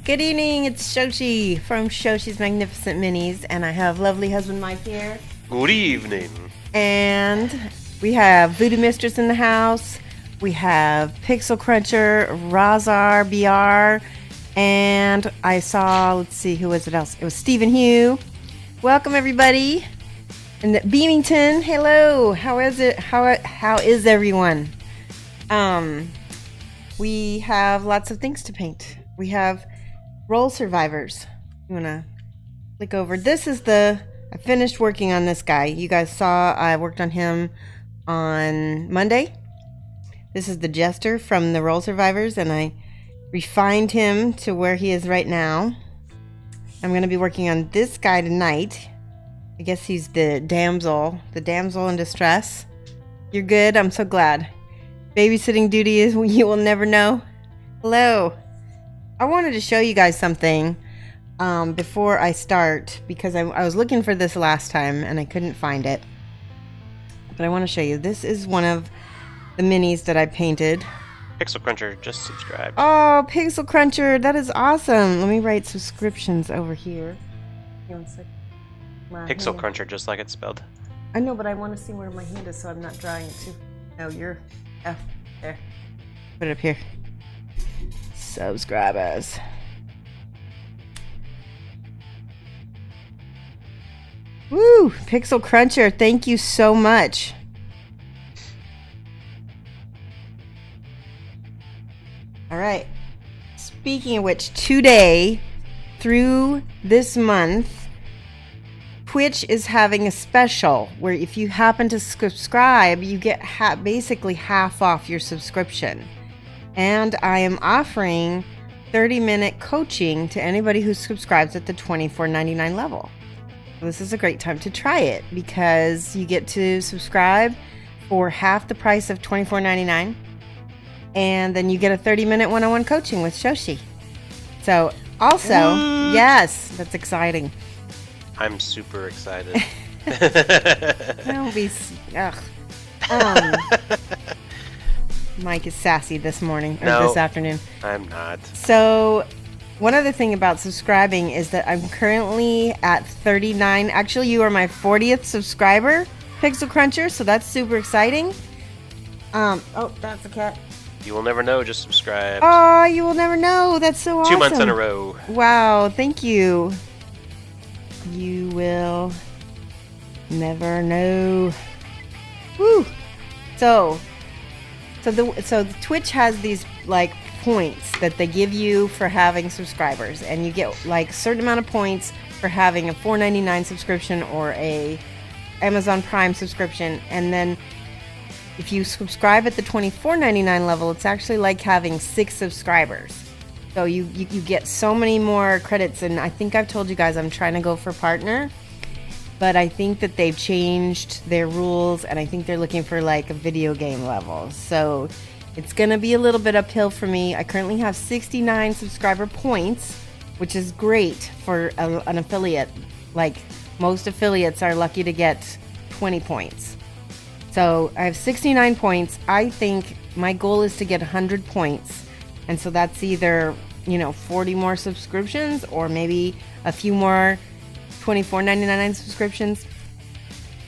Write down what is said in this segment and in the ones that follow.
Good evening, it's Shoshie from Shoshie's Magnificent Minis, and I have lovely husband Mike here. Good evening. And we have Voodoo Mistress in the house. We have Pixel Cruncher, Razar, BR, and I saw, let's see, who was it else? It was Stephen Hugh. Welcome everybody. And Beamington, hello. How is it? How is everyone? We have lots of things to paint. We have Roll Survivors. You wanna click over? This is I finished working on this guy. You guys saw I worked on him on Monday. This is the Jester from the Roll Survivors, and I refined him to where he is right now. I'm gonna be working on this guy tonight. I guess he's the damsel in distress. You're good, I'm so glad. Babysitting duty is you will never know. Hello. I wanted to show you guys something before I start, because I was looking for this last time and I couldn't find it. But I want to show you. This is one of the minis that I painted. Pixel Cruncher just subscribed. Oh, Pixel Cruncher, that is awesome. Let me write subscriptions over here. Give me one second. Pixel Cruncher, just like it's spelled. I know, but I want to see where my hand is so I'm not drawing it too. No, you're... Oh, there. Put it up here. Subscribers. Woo! Pixel Cruncher, thank you so much. Alright. Speaking of which, today, through this month, Twitch is having a special where if you happen to subscribe, you get basically half off your subscription. And I am offering 30-minute coaching to anybody who subscribes at the $24.99 level. So this is a great time to try it because you get to subscribe for half the price of $24.99, and then you get a 30-minute one-on-one coaching with Shoshie. So also, yes, that's exciting. I'm super excited. Don't be... Ugh. Mike is sassy this morning, or this afternoon. I'm not. So, one other thing about subscribing is that I'm currently at 39. Actually, you are my 40th subscriber, Pixel Cruncher, so that's super exciting. Oh, that's a cat. You will never know, just subscribe. Oh, you will never know. That's so awesome. 2 months in a row. Wow, thank you. You will never know. Woo! So Twitch has these like points that they give you for having subscribers, and you get like a certain amount of points for having a $4.99 subscription or a Amazon Prime subscription. And then if you subscribe at the $24.99 level, it's actually like having 6 subscribers. So you get so many more credits, and I think I've told you guys I'm trying to go for partner, but I think that they've changed their rules, and I think they're looking for like a video game level. So it's gonna be a little bit uphill for me. I currently have 69 subscriber points, which is great for an affiliate. Like most affiliates are lucky to get 20 points. So I have 69 points. I think my goal is to get 100 points. And so that's either, 40 more subscriptions or maybe a few more $24.99 subscriptions.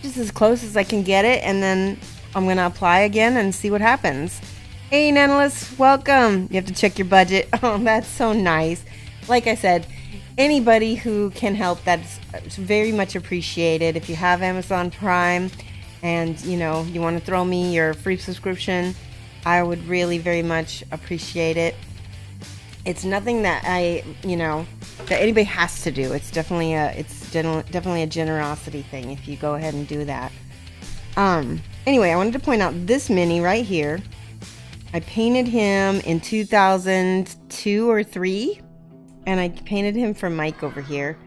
Just as close as I can get it. And then I'm going to apply again and see what happens. Hey, Nanalis, welcome. You have to check your budget. Oh, that's so nice. Like I said, anybody who can help, that's very much appreciated. If you have Amazon Prime and, you want to throw me your free subscription, I would really very much appreciate it. It's nothing that that anybody has to do. It's definitely a generosity thing if you go ahead and do that. Anyway, I wanted to point out this mini right here. I painted him in 2002 or 3, and I painted him for Mike over here.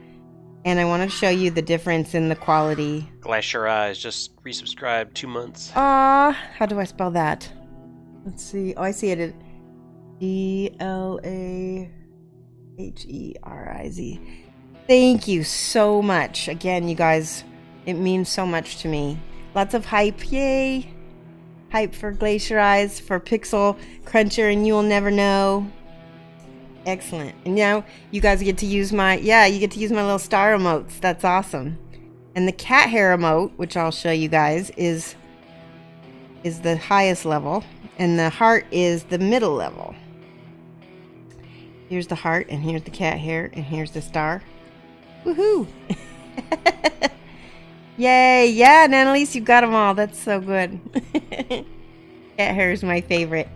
And I want to show you the difference in the quality. Glass your eyes, just resubscribe 2 months. How do I spell that? Let's see. Oh, I see it. Glaheriz. Thank you so much. Again, you guys, it means so much to me. Lots of hype. Yay. Hype for Glazes, for Pixel Cruncher, and you will never know. Excellent. And now you guys get to use my, you get to use my little star emotes. That's awesome. And the cat hair emote, which I'll show you guys, is the highest level. And the heart is the middle level. Here's the heart, and here's the cat hair, and here's the star. Woohoo! Yay! Yeah, and Annalise, you got them all. That's so good. Cat hair is my favorite.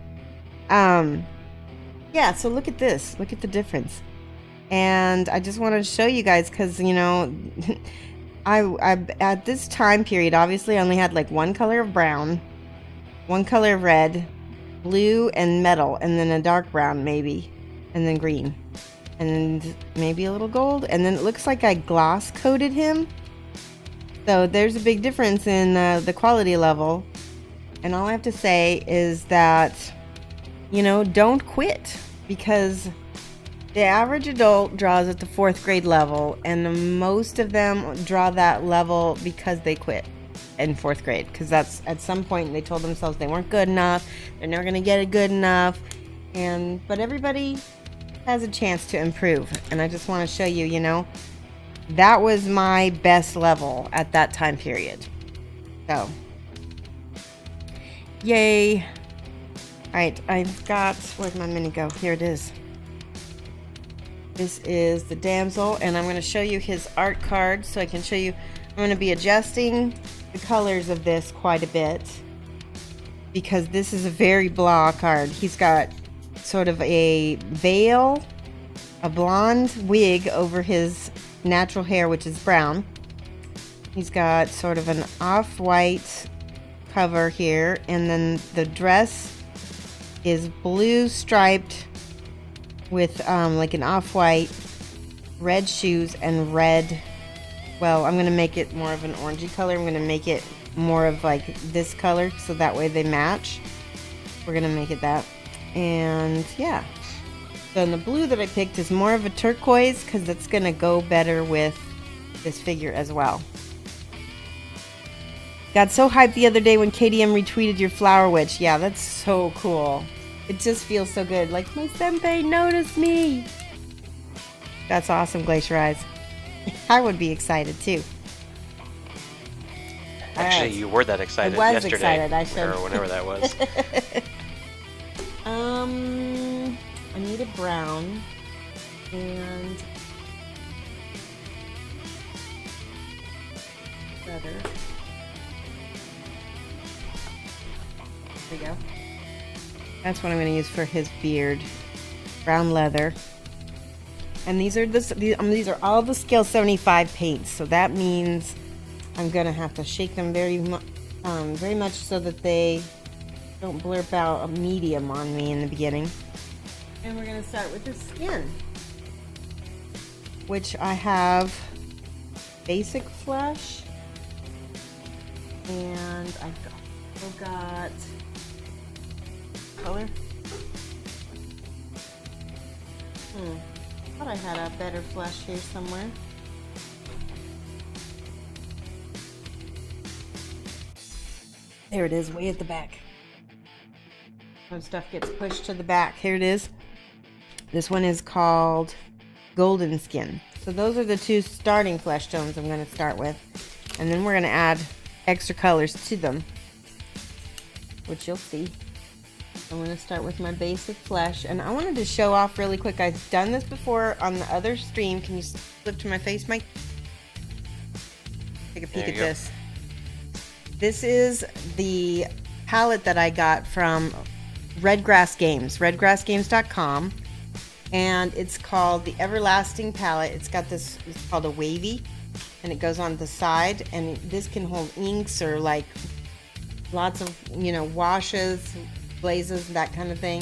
Yeah, so look at this. Look at the difference. And I just wanted to show you guys because, you know, I at this time period, obviously I only had like one color of brown, one color of red, blue, and metal, and then a dark brown maybe, and then green, and maybe a little gold. And then it looks like I gloss coated him. So there's a big difference in the quality level. And all I have to say is that, you know, don't quit, because the average adult draws at the 4th grade level, and most of them draw that level because they quit in 4th grade, because that's at some point they told themselves they weren't good enough, they're never going to get it good enough, but everybody has a chance to improve. And I just want to show you, you know, that was my best level at that time period. So yay. Alright, I've got, where'd my mini go? Here it is. This is the damsel, and I'm going to show you his art card so I can show you. I'm going to be adjusting the colors of this quite a bit, because this is a very blah card. He's got sort of a veil, a blonde wig over his natural hair, which is brown. He's got sort of an off-white cover here, and then the dress is blue striped with like an off-white, red shoes, and red, well, I'm going to make it more of an orangey color. I'm going to make it more of like this color, so that way they match. We're going to make it that. And yeah, so the blue that I picked is more of a turquoise, because that's going to go better with this figure as well. Got so hyped the other day when KDM retweeted your Flower Witch. Yeah, that's so cool. It just feels so good. Like, my senpai noticed me. That's awesome, Glacier Eyes. I would be excited too. Actually, you were that excited I was yesterday. Excited. I should. Or whenever that was. I need a brown. And leather. There we go. That's what I'm going to use for his beard. Brown leather. And these are all the scale 75 paints. So that means I'm going to have to shake them very much so that they don't blurb out a medium on me in the beginning. And we're going to start with the skin, which I have basic flesh, and I've also got color. Thought I had a better flesh here somewhere. There it is, way at the back. When stuff gets pushed to the back, here it is. This one is called Golden Skin. So those are the two starting flesh tones I'm going to start with. And then we're going to add extra colors to them, which you'll see. I'm going to start with my basic flesh. And I wanted to show off really quick. I've done this before on the other stream. Can you flip to my face, Mike? Take a peek at this. This is the palette that I got from Redgrass Games, redgrassgames.com. And it's called the Everlasting Palette. It's got this, it's called a wavy, and it goes on the side, and this can hold inks or like lots of, you know, washes, glazes, that kind of thing.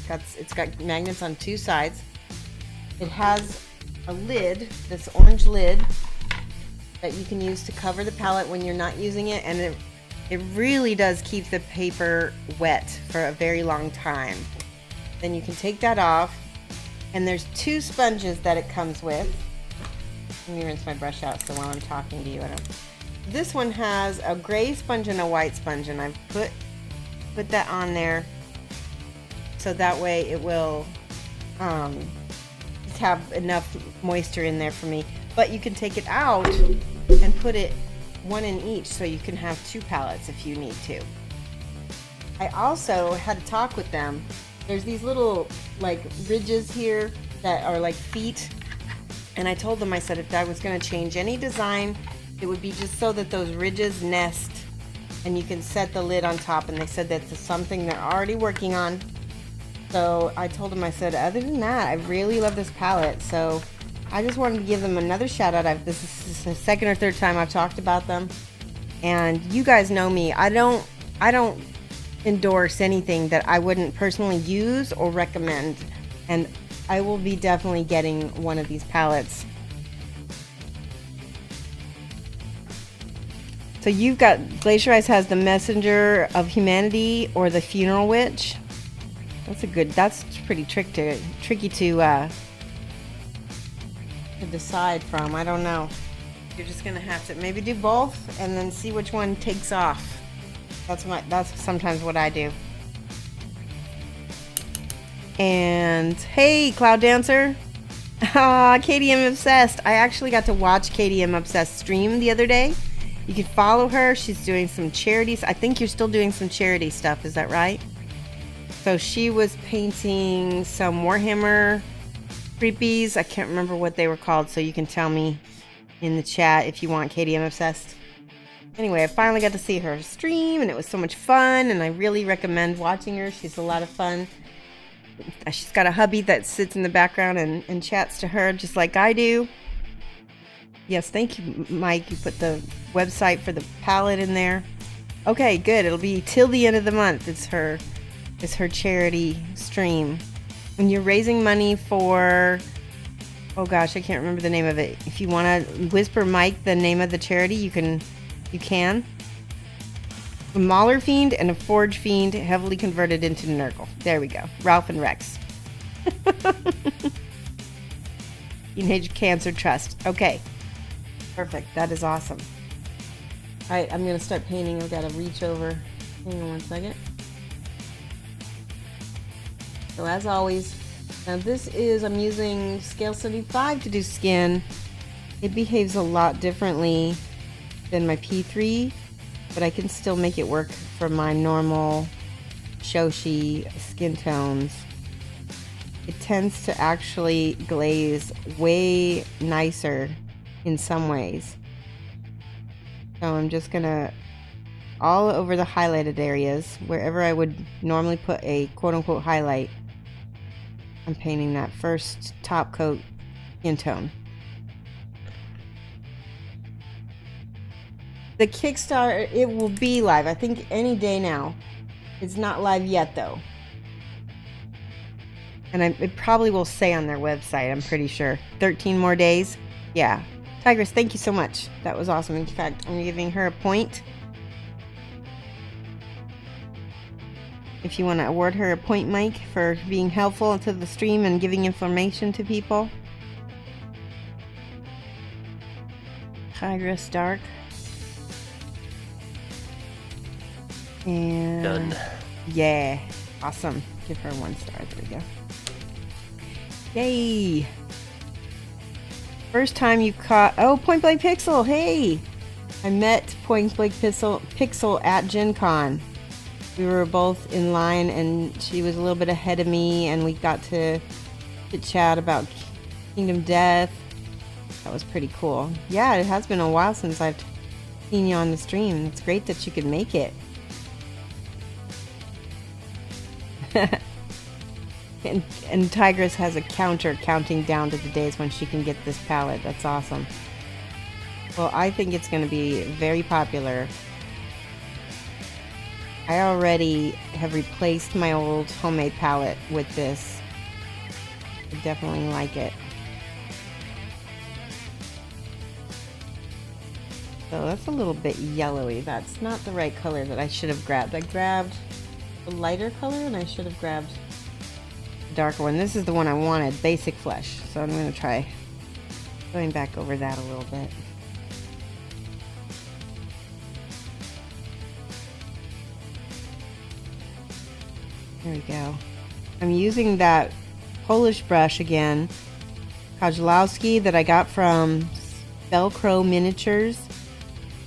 It's got magnets on two sides. It has a lid, this orange lid that you can use to cover the palette when you're not using it, and it really does keep the paper wet for a very long time. Then you can take that off, and there's two sponges that it comes with. Let me rinse my brush out so while I'm talking to you, I don't. This one has a gray sponge and a white sponge, and I've put that on there so that way it will have enough moisture in there for me. But you can take it out and put it one in each, so you can have 2 palettes if you need to. I also had to talk with them. There's these little like ridges here that are like feet, and I told them, I said if I was going to change any design, it would be just so that those ridges nest and you can set the lid on top, and they said that's something they're already working on. So I told them, I said, other than that, I really love this palette. So I just wanted to give them another shout out. This is the second or third time I've talked about them, and you guys know me. I don't endorse anything that I wouldn't personally use or recommend, and I will be definitely getting one of these palettes. So you've got Glacier Ice has the Messenger of Humanity or the Funeral Witch. That's pretty tricky to decide from. I don't know. You're just gonna have to maybe do both and then see which one takes off. That's sometimes what I do. And hey, Cloud Dancer. KDM Obsessed. I actually got to watch KDM Obsessed stream the other day. You can follow her. She's doing some charities. I think you're still doing some charity stuff. Is that right? So she was painting some Warhammer creepies. I can't remember what they were called, so you can tell me in the chat if you want KDM Obsessed. Anyway, I finally got to see her stream, and it was so much fun, and I really recommend watching her. She's a lot of fun. She's got a hubby that sits in the background and chats to her just like I do. Yes, thank you, Mike. You put the website for the palette in there. Okay, good. It'll be till the end of the month. It's her charity stream. And you're raising money for, oh gosh, I can't remember the name of it. If you want to whisper Mike the name of the charity, you can. A Mauler Fiend and a Forge Fiend heavily converted into Nurgle. There we go. Ralph and Rex. Teenage Cancer Trust. Okay. Perfect. That is awesome. Alright, I'm going to start painting. I've got to reach over. Hang on one second. So as always, now this is, I'm using scale 75 to do skin. It behaves a lot differently than my P3, but I can still make it work for my normal Shoshie skin tones. It tends to actually glaze way nicer in some ways. So I'm just gonna, all over the highlighted areas, wherever I would normally put a quote-unquote highlight, I'm painting that first top coat skin tone. The Kickstarter, it will be live, I think any day now. It's not live yet though. And it probably will say on their website, I'm pretty sure. 13 more days. Yeah. Tigress, thank you so much. That was awesome. In fact, I'm giving her a point. If you want to award her a point, Mike, for being helpful to the stream and giving information to people. Tigress Dark. And done. Yeah. Awesome. Give her 1 star. There we go. Yay. First time you caught... Oh, Point Blank Pixel. Hey. I met Point Blank Pixel at Gen Con. We were both in line, and she was a little bit ahead of me, and we got to chit-chat about Kingdom Death. That was pretty cool. Yeah, it has been a while since I've seen you on the stream. It's great that you could make it. And Tigress has a counter counting down to the days when she can get this palette. That's awesome. Well, I think it's going to be very popular. I already have replaced my old homemade palette with this. I definitely like it. So that's a little bit yellowy. That's not the right color that I should have grabbed. I grabbed a lighter color and I should have grabbed a darker one. This is the one I wanted, Basic Flesh. So I'm going to try going back over that a little bit. There we go. I'm using that Polish brush again Kozlowski that I got from Velcro Miniatures.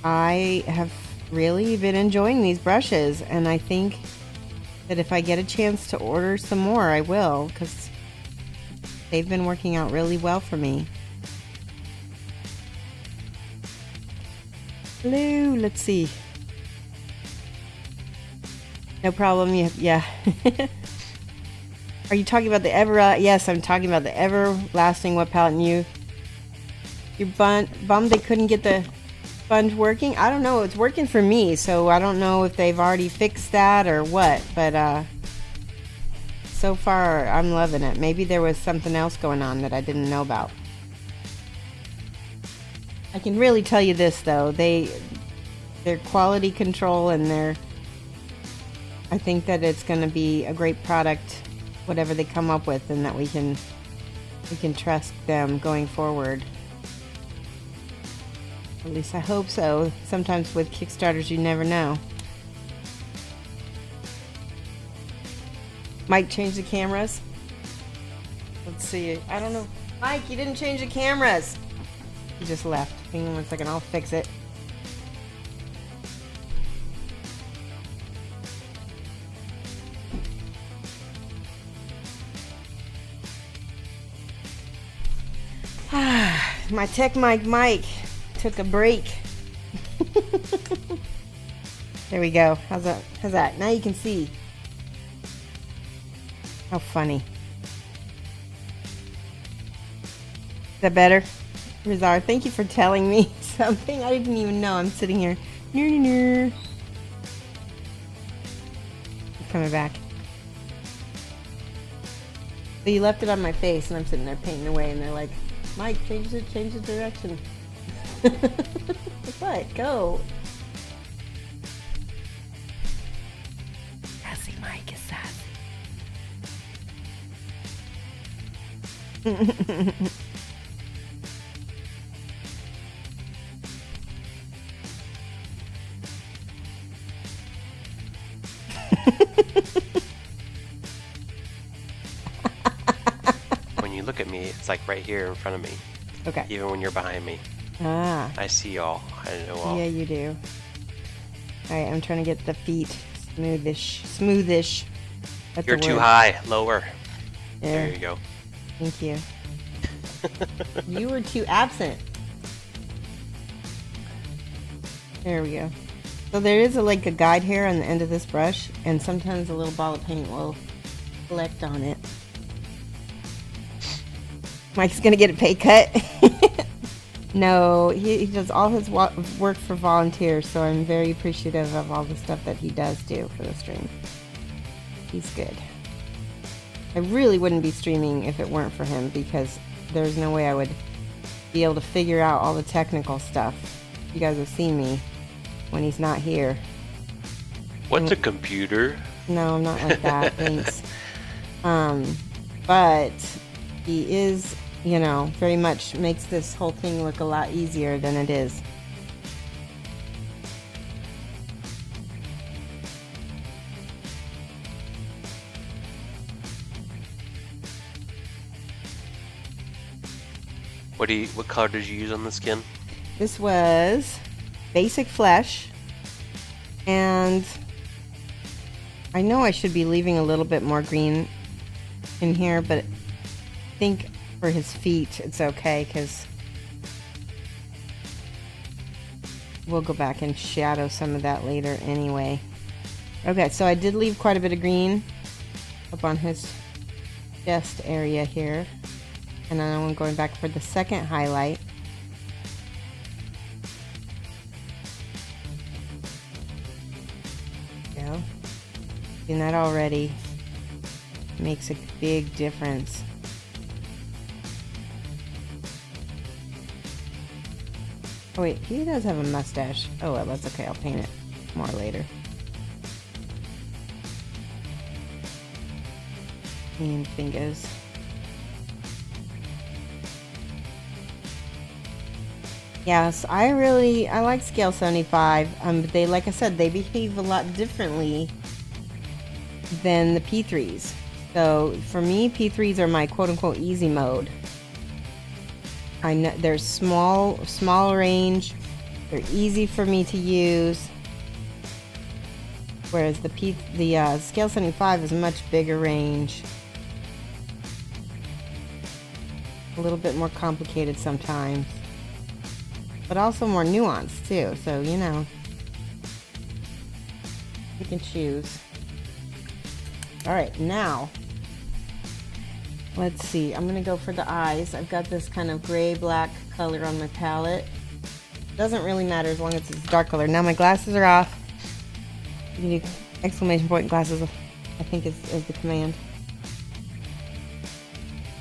I have really been enjoying these brushes, and I think that if I get a chance to order some more, I will, because they've been working out really well for me. Hello, let's see. No problem. Yeah. Are you talking about the yes, I'm talking about the everlasting What Palette, and you're bummed they couldn't get the sponge working? I don't know. It's working for me, so I don't know if they've already fixed that or what, but so far I'm loving it. Maybe there was something else going on that I didn't know about. I can really tell you this though, their quality control and I think that it's going to be a great product, whatever they come up with, and that we can trust them going forward. At least I hope so. Sometimes with Kickstarters you never know. Mike changed the cameras. Let's see. I don't know. Mike, you didn't change the cameras. He just left. Hang on 1 second. I'll fix it. My tech Mike took a break. There we go. How's that? Now you can see. How funny. Is that better? Rizar, thank you for telling me something. I didn't even know. I'm sitting here. I'm coming back. So you left it on my face, and I'm sitting there painting away, and they're like, Mike, change the direction. What? Go. Sassy Mike is sassy. When you look at me, it's like right here in front of me. Okay. Even when you're behind me. Ah. I see all. I know all. Yeah, you do. Alright, I'm trying to get the feet smoothish. That's You're too high. Lower. There you go. Thank you. You were too absent. There we go. So there is like a guide here on the end of this brush, and sometimes a little ball of paint will collect on it. Mike's gonna get a pay cut. No, he does all his work for volunteers, so I'm very appreciative of all the stuff that he does do for the stream. He's good. I really wouldn't be streaming if it weren't for him, because there's no way I would be able to figure out all the technical stuff. You guys have seen me when he's not here. What's a computer? No, I'm not like that. Thanks. But he is, very much makes this whole thing look a lot easier than it is. What color did you use on the skin? This was basic flesh, and I know I should be leaving a little bit more green in here, but I think for his feet it's okay, because we'll go back and shadow some of that later anyway. Okay, so I did leave quite a bit of green up on his chest area here, and then I'm going back for the second highlight. And that already makes a big difference. Oh wait, he does have a mustache. Oh well, that's okay, I'll paint it more later. And fingers. Yes, I like Scale 75. But they, like I said, they behave a lot differently than the P3s. So for me, P3s are my quote-unquote easy mode. I know they're small range. They're easy for me to use. Whereas the Scale 75 is a much bigger range. A little bit more complicated sometimes. But also more nuanced too, so you know. You can choose. Alright, now let's see. I'm gonna go for the eyes. I've got this kind of gray-black color on my palette. Doesn't really matter as long as it's a dark color. Now my glasses are off. You need exclamation point glasses, I think is the command.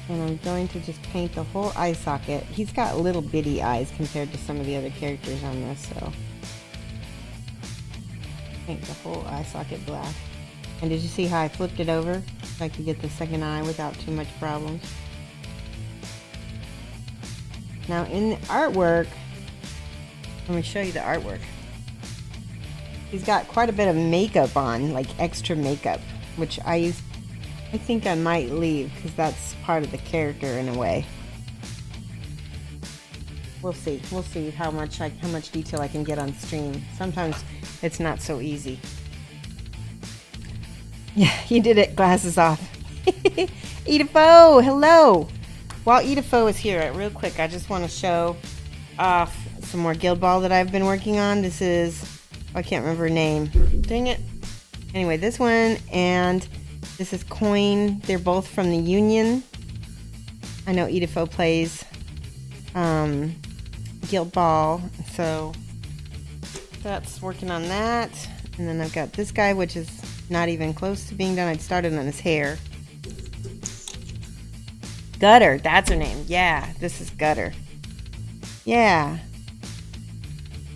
And I'm going to just paint the whole eye socket. He's got little bitty eyes compared to some of the other characters on this, so. Paint the whole eye socket black. And did you see how I flipped it over? So I could get the second eye without too much problems. Now in the artwork, let me show you the artwork. He's got quite a bit of makeup on, like extra makeup, which I think I might leave because that's part of the character in a way. We'll see. We'll see how much detail I can get on stream. Sometimes it's not so easy. Yeah, you did it. Glasses off. Edifo, hello. While Edifo is here, real quick, I just want to show off some more Guild Ball that I've been working on. This is, I can't remember her name. Dang it. Anyway, this one and this is Coin. They're both from the Union. I know Edifo plays Guild Ball, so that's working on that. And then I've got this guy, which is not even close to being done. I'd started on his hair. Gutter, that's her name. Yeah, this is Gutter. Yeah.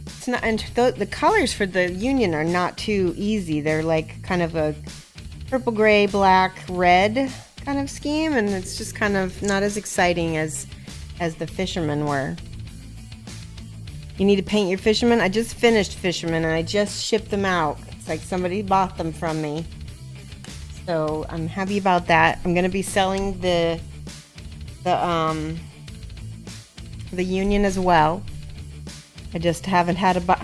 It's not, and the colors for the Union are not too easy. They're like kind of a purple, gray, black, red kind of scheme, and it's just kind of not as exciting as the Fishermen were. You need to paint your Fishermen? I just finished Fishermen and I just shipped them out. It's like somebody bought them from me. So I'm happy about that. I'm gonna be selling the Union as well. I just haven't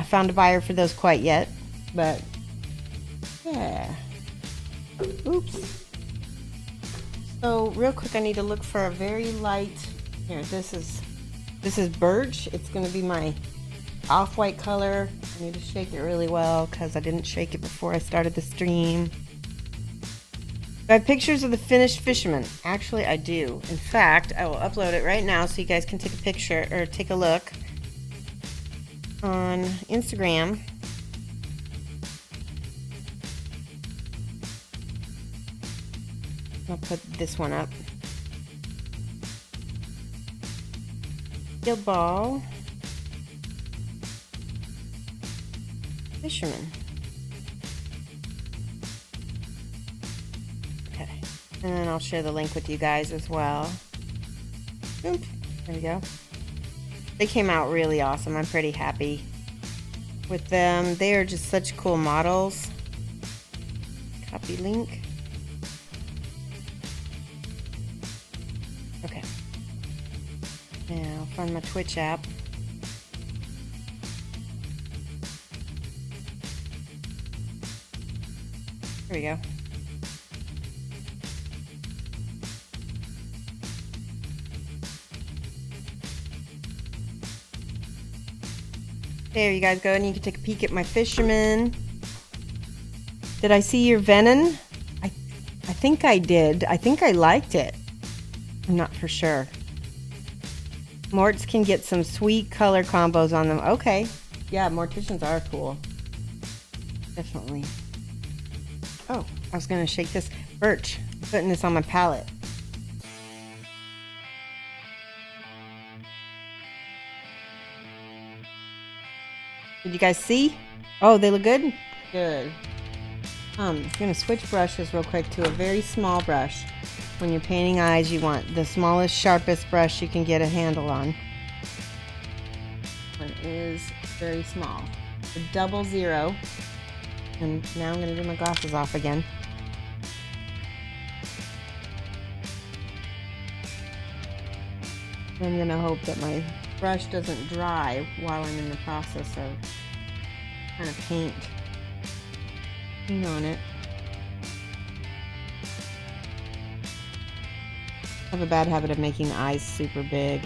found a buyer for those quite yet, but yeah. Oops. So real quick, I need to look for a very light. Here, this is Birch. It's going to be my off-white color. I need to shake it really well because I didn't shake it before I started the stream. Do I have pictures of the finished Fisherman? Actually, I do. In fact, I will upload it right now so you guys can take a picture or take a look on Instagram. I'll put this one up. Guild Ball. Fisherman. Okay. And then I'll share the link with you guys as well. Oop. There we go. They came out really awesome. I'm pretty happy with them. They are just such cool models. Copy link. Okay. Now I'll find my Twitch app. There we go. There you guys go, and you can take a peek at my Fisherman. Did I see your Venom? I think I did. I think I liked it. I'm not for sure. Morts can get some sweet color combos on them. Okay. Yeah, Morticians are cool. Definitely. Oh, I was going to shake this. Birch. I'm putting this on my palette. Did you guys see? Oh, they look good? Good. I'm going to switch brushes real quick to a very small brush. When you're painting eyes, you want the smallest, sharpest brush you can get a handle on. One is very small. A 00. And now I'm going to do my glasses off again. I'm gonna hope that my brush doesn't dry while I'm in the process of trying to paint on it. I have a bad habit of making the eyes super big.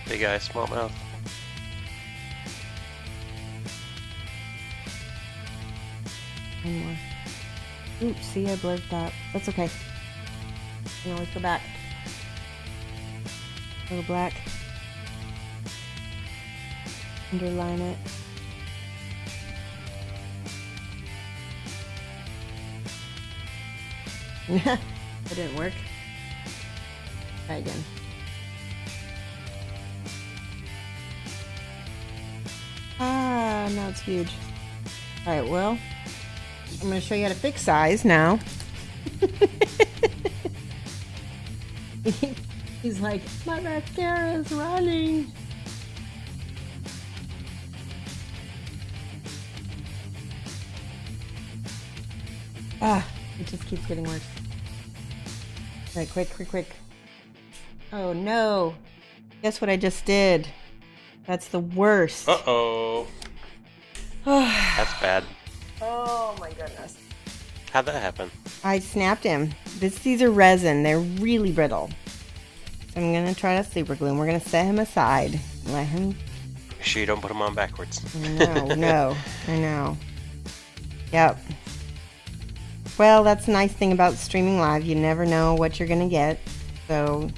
Big eye, small mouth. One more. Oops, see, I blurred that. That's okay. You can always go back. A little black. Underline it. That didn't work. Try again. Ah, now it's huge. Alright, well, I'm going to show you how to fix size now. He's like, my mascara is running. Ah, it just keeps getting worse. Alright, quick. Oh no. Guess what I just did? That's the worst. Uh-oh. That's bad. Oh my goodness. How'd that happen? I snapped him. These are resin. They're really brittle. So I'm going to try to super glue him. We're going to set him aside. Let him... Make sure you don't put him on backwards. No. I know. Yep. Well, that's the nice thing about streaming live. You never know what you're going to get. So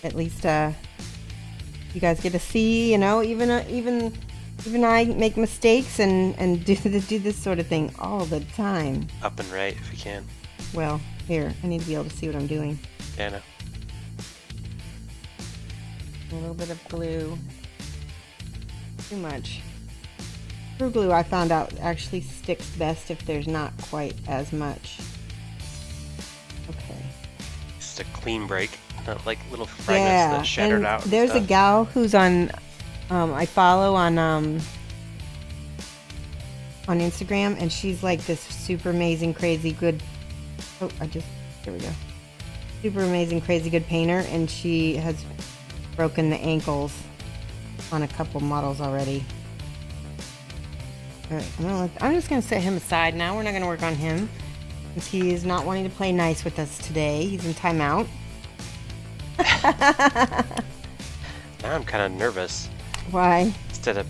at least you guys get to see, even I make mistakes and do this sort of thing all the time. Up and right if you can. Well, here, I need to be able to see what I'm doing. Yeah, I know. A little bit of glue. Too much. True glue, I found out, actually sticks best if there's not quite as much. Okay. Just a clean break, not like little fragments that shattered out. And there's a gal who's on, I follow on Instagram, and she's like this super amazing, crazy good. Oh, here we go. Super amazing, crazy good painter, and she has broken the ankles on a couple models already. All right, I'm just going to set him aside now. We're not going to work on him since he is not wanting to play nice with us today. He's in timeout. Now I'm kind of nervous. Why? Instead of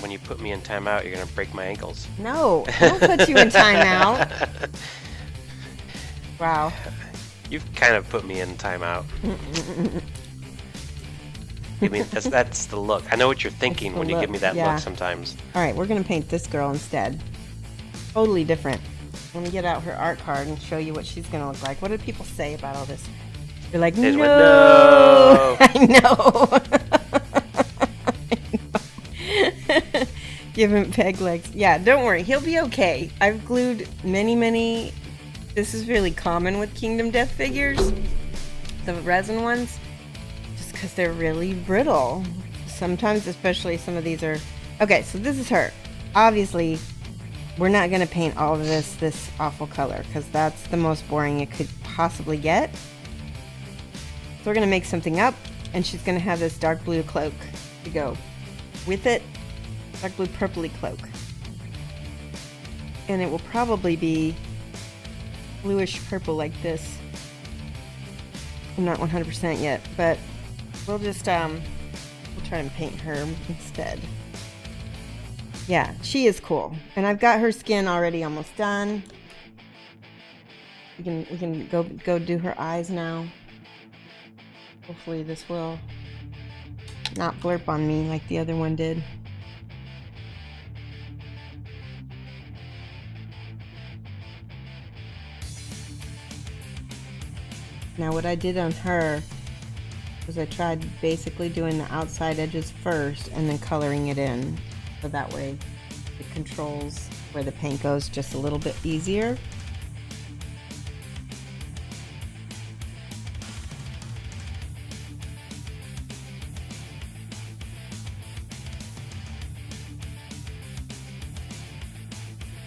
when you put me in timeout, you're going to break my ankles. No, I don't put you in timeout. Wow. You've kind of put me in timeout. I mean, that's the look. I know what you're thinking when you give me that look sometimes. All right, we're going to paint this girl instead. Totally different. Let me get out her art card and show you what she's going to look like. What do people say about all this? They're like, no. No. I know. Give him peg legs. Yeah, don't worry. He'll be okay. I've glued many. This is really common with Kingdom Death figures. The resin ones. Because they're really brittle. Sometimes, especially some of these are... Okay, so this is her. Obviously, we're not going to paint all of this awful color, because that's the most boring it could possibly get. So we're going to make something up, and she's going to have this dark blue cloak to go with it. Dark blue purpley cloak. And it will probably be bluish purple like this. I'm not 100% yet, but... We'll just, we'll try and paint her instead. Yeah, she is cool. And I've got her skin already almost done. We can go do her eyes now. Hopefully this will not blurp on me like the other one did. Now what I did on her was I tried basically doing the outside edges first and then coloring it in. So that way it controls where the paint goes just a little bit easier.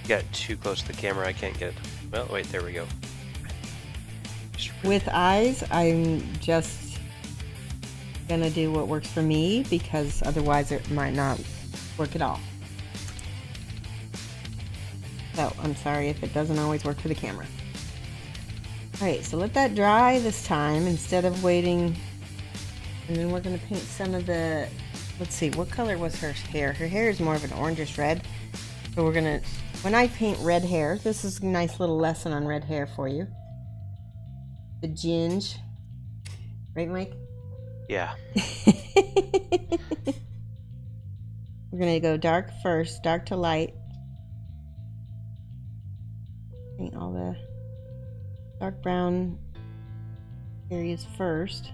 You got too close to the camera, I can't get it. Well, wait, there we go. With eyes, I'm just gonna do what works for me because otherwise it might not work at all. So I'm sorry if it doesn't always work for the camera. Alright, so let that dry this time instead of waiting. And then we're gonna paint some of the, let's see, what color was her hair? Her hair is more of an orangish red. So we're gonna, when I paint red hair, this is a nice little lesson on red hair for you. The ginge. Right, Mike? Yeah. We're gonna go dark first, dark to light. Paint all the dark brown areas first.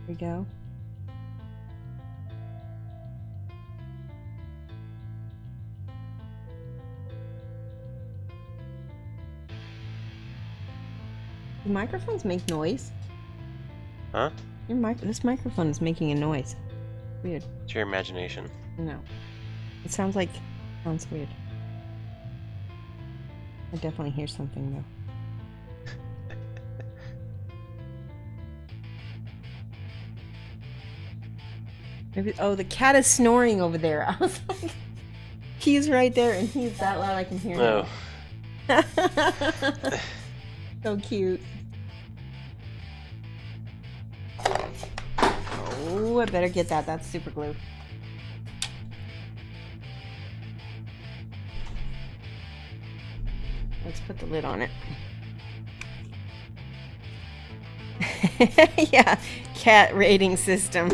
There we go. Do microphones make noise? Huh? This microphone is making a noise. Weird. It's your imagination. No. It sounds weird. I definitely hear something though. Maybe, oh, the cat is snoring over there. I was like, he's right there and he's that loud I can hear him. Oh. So cute. Oh, I better get that. That's super glue. Let's put the lid on it. Yeah, cat rating system.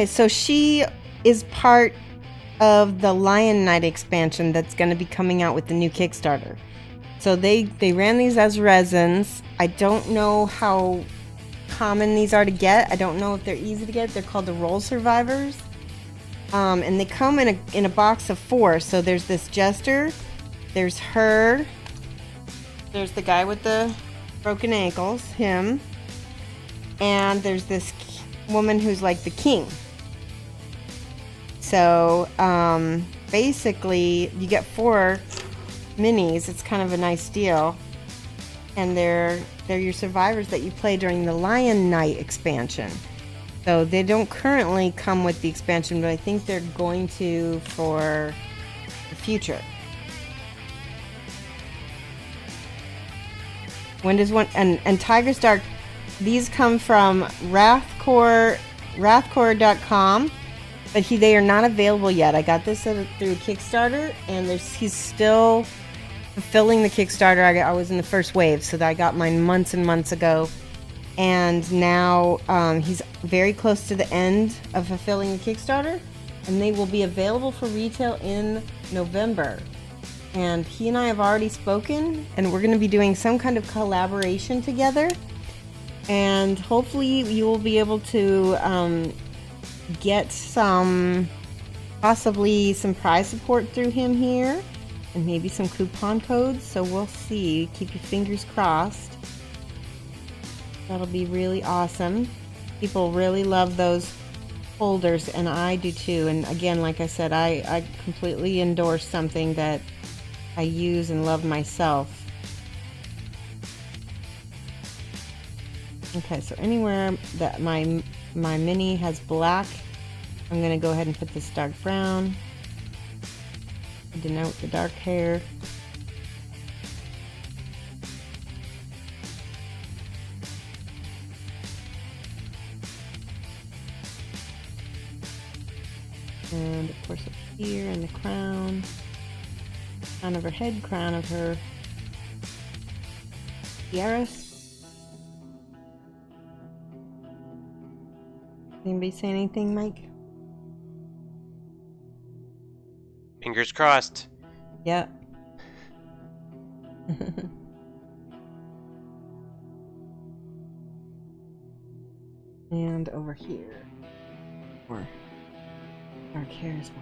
So she is part of the Lion Knight expansion that's going to be coming out with the new Kickstarter. So they ran these as resins. I don't know how common these are to get. I don't know if they're easy to get. They're called the Roll Survivors. And they come in a box of 4. So there's this jester, there's her, there's the guy with the broken ankles, him, and there's this woman who's like the king. So basically you get 4 minis. It's kind of a nice deal, and they're your survivors that you play during the Lion Knight expansion. So they don't currently come with the expansion, but I think they're going to for the future. When does one and Tiger's Dark? These come from Wrathcore.com, but they are not available yet. I got this through Kickstarter, and he's still fulfilling the Kickstarter. I was in the first wave, so I got mine months and months ago, and now he's very close to the end of fulfilling the Kickstarter, and they will be available for retail in November. And he and I have already spoken, and we're going to be doing some kind of collaboration together, and hopefully you will be able to get possibly some prize support through him here, and maybe some coupon codes. So we'll see. Keep your fingers crossed. That'll be really awesome. People really love those folders, and I do too. And again, like I said, I completely endorse something that I use and love myself. Okay, so anywhere that my mini has black, I'm going to go ahead and put this dark brown to denote the dark hair. And of course up here in the crown of her head, crown of her tiara. Anybody say anything, Mike? Fingers crossed. Yep. And over here. Or dark hair as well.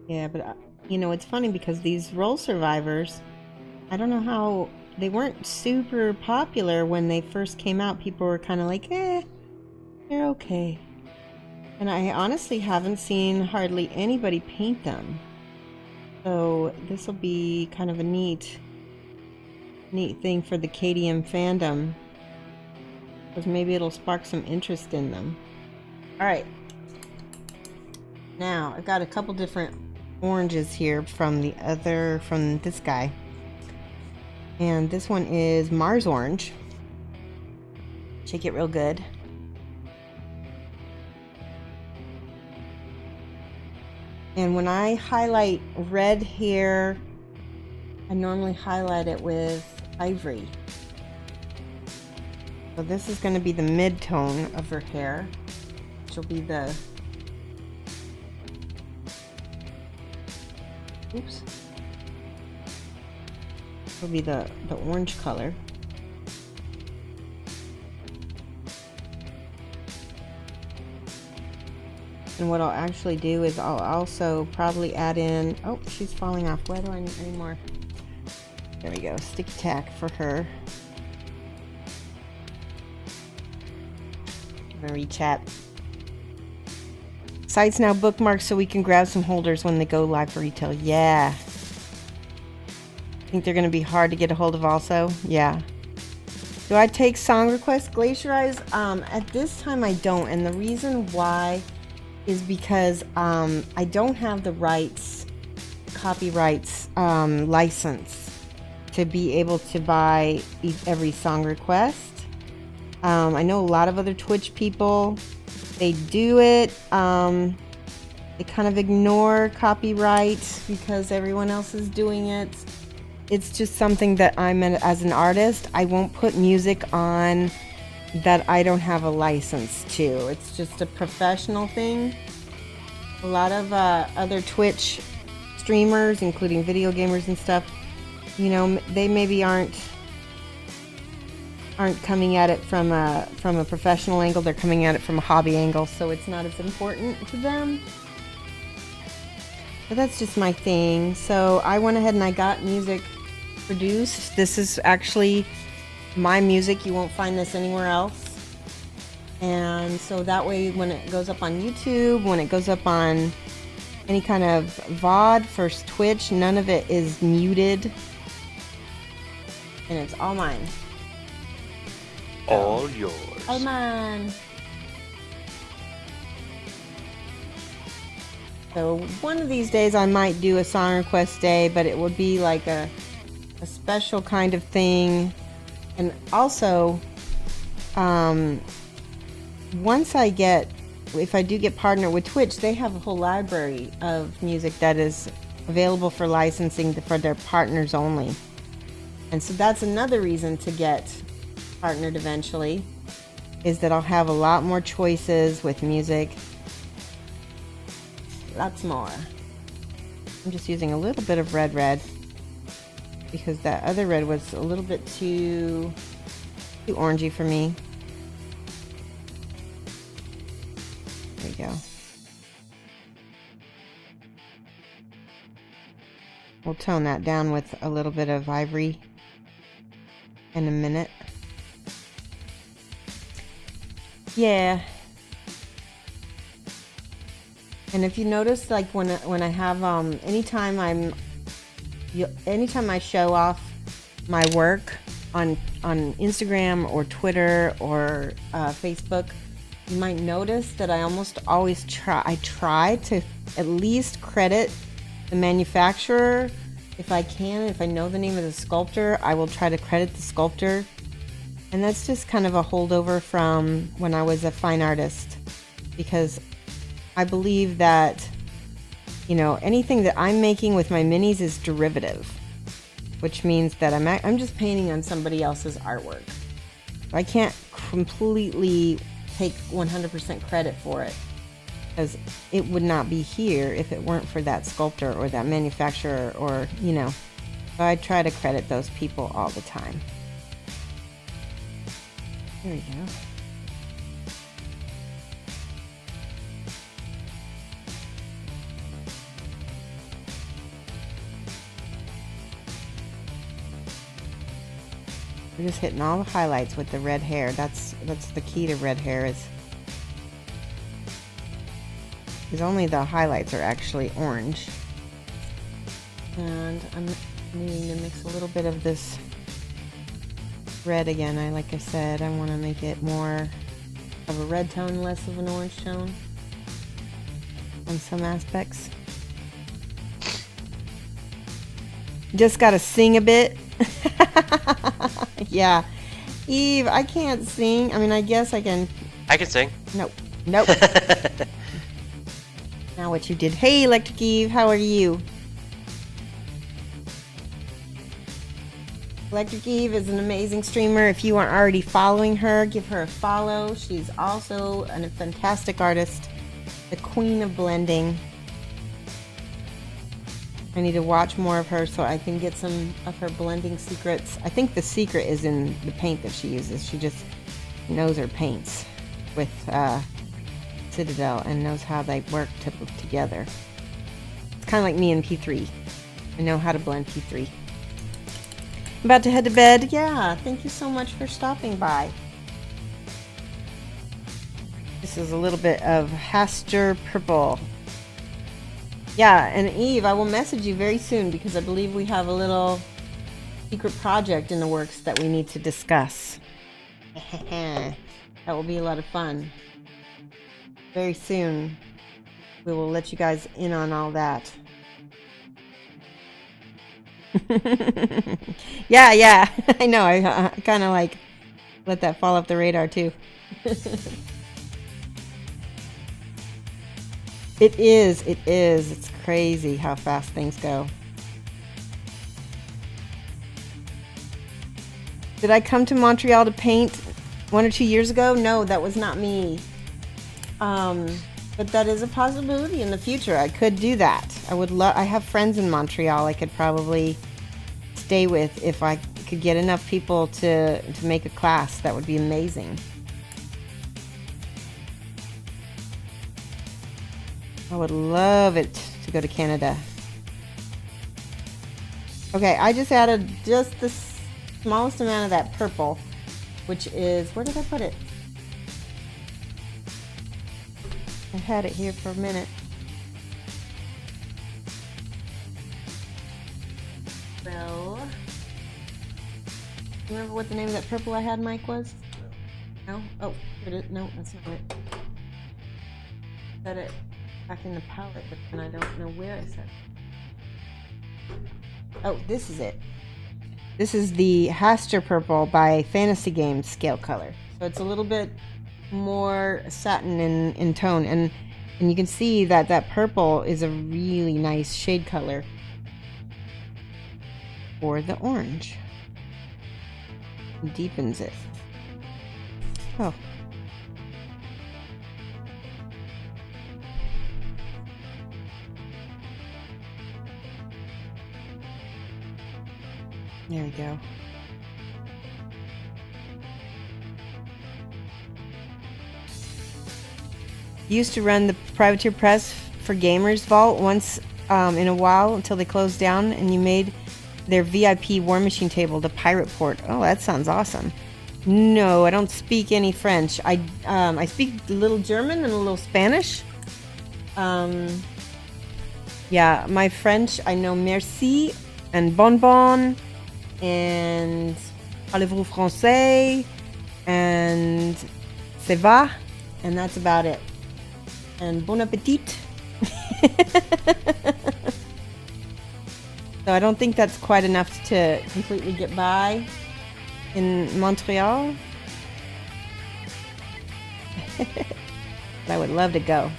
Yeah, but it's funny because these Roll Survivors, I don't know how, they weren't super popular when they first came out. People were kind of like, They're okay. And I honestly haven't seen hardly anybody paint them. So this will be kind of a neat thing for the KDM fandom. Because maybe it'll spark some interest in them. Alright. Now, I've got a couple different oranges here from this guy. And this one is Mars Orange. Shake it real good. And when I highlight red hair, I normally highlight it with ivory. So this is going to be the mid-tone of her hair, which will be the... Oops. Will be the orange color. And what I'll actually do is I'll also probably add in... Oh, she's falling off. Why do I need any more? There we go. Sticky tack for her. Very chat. Site's now bookmarked so we can grab some holders when they go live for retail. Yeah. Think they're going to be hard to get a hold of also? Yeah. Do I take song requests? Glacier Eyes? At this time I don't. And the reason why is because I don't have the copyrights license to be able to buy every song request. I know a lot of other Twitch people, they do it. They kind of ignore copyright because everyone else is doing it. It's just something that as an artist, I won't put music on that I don't have a license to. It's just a professional thing. A lot of other Twitch streamers, including video gamers and stuff, you know, they maybe aren't coming at it from a professional angle. They're coming at it from a hobby angle, so it's not as important to them. But that's just my thing. So I went ahead and I got music produced. This is actually my music. You won't find this anywhere else. And so that way when it goes up on YouTube, when it goes up on any kind of VOD for Twitch, none of it is muted. And it's all mine. All yours. All mine. So one of these days I might do a song request day, but it would be like a special kind of thing. And also, if I do get partnered with Twitch, they have a whole library of music that is available for licensing for their partners only. And so that's another reason to get partnered eventually, is that I'll have a lot more choices with music. Lots more. I'm just using a little bit of red because that other red was a little bit too orangey for me. There we go. We'll tone that down with a little bit of ivory in a minute. Yeah. And if you notice, like when I have anytime I show off my work on Instagram or Twitter or Facebook, you might notice that I almost always try to at least credit the manufacturer if I can. If I know the name of the sculptor, I will try to credit the sculptor. And that's just kind of a holdover from when I was a fine artist, because I believe that, you know, anything that I'm making with my minis is derivative, which means that I'm just painting on somebody else's artwork. I can't completely take 100% credit for it, because it would not be here if it weren't for that sculptor or that manufacturer, or, you know. So I try to credit those people all the time. There we go. We're just hitting all the highlights with the red hair. That's the key to red hair, is because only the highlights are actually orange. And I'm needing to mix a little bit of this red again. Like I said, I want to make it more of a red tone, less of an orange tone on some aspects. Just gotta sing a bit. Yeah. Eve, I can't sing. I mean, I guess I can. I can sing. Nope. Nope. Now what you did. Hey, Electric Eve, how are you? Electric Eve is an amazing streamer. If you aren't already following her, give her a follow. She's also a fantastic artist, the queen of blending. I need to watch more of her so I can get some of her blending secrets. I think the secret is in the paint that she uses. She just knows her paints with Citadel and knows how they work together. It's kind of like me in P3. I know how to blend P3. I'm about to head to bed. Yeah, thank you so much for stopping by. This is a little bit of Haster Purple. Yeah, and Eve, I will message you very soon because I believe we have a little secret project in the works that we need to discuss. That will be a lot of fun. Very soon, we will let you guys in on all that. Yeah, I know. I kind of like let that fall off the radar too. It is. It's crazy how fast things go. Did I come to Montreal to paint 1 or 2 years ago? No, that was not me. But that is a possibility in the future. I could do that. I have friends in Montreal I could probably stay with if I could get enough people to make a class. That would be amazing. I would love it to go to Canada. Okay, I just added just the smallest amount of that purple, which is, where did I put it? I had it here for a minute. So, remember what the name of that purple I had, Mike, was? No? Oh, here it is. No, that's not it. Set it back in the palette, but then I don't know where I set it. Oh, this is it. This is the Haster Purple by Fantasy Games scale color. So it's a little bit more satin in tone, and you can see that that purple is a really nice shade color for the orange. It deepens it. Oh. There we go. Used to run the Privateer Press for Gamers Vault once in a while until they closed down, and you made their VIP War Machine table the pirate port. Oh, that sounds awesome. No, I don't speak any French. I speak a little German and a little Spanish. Yeah, my French, I know merci and bonbon and parlez-vous français and ça va, and that's about it. And bon appetit. So I don't think that's quite enough to completely get by in Montreal. But I would love to go.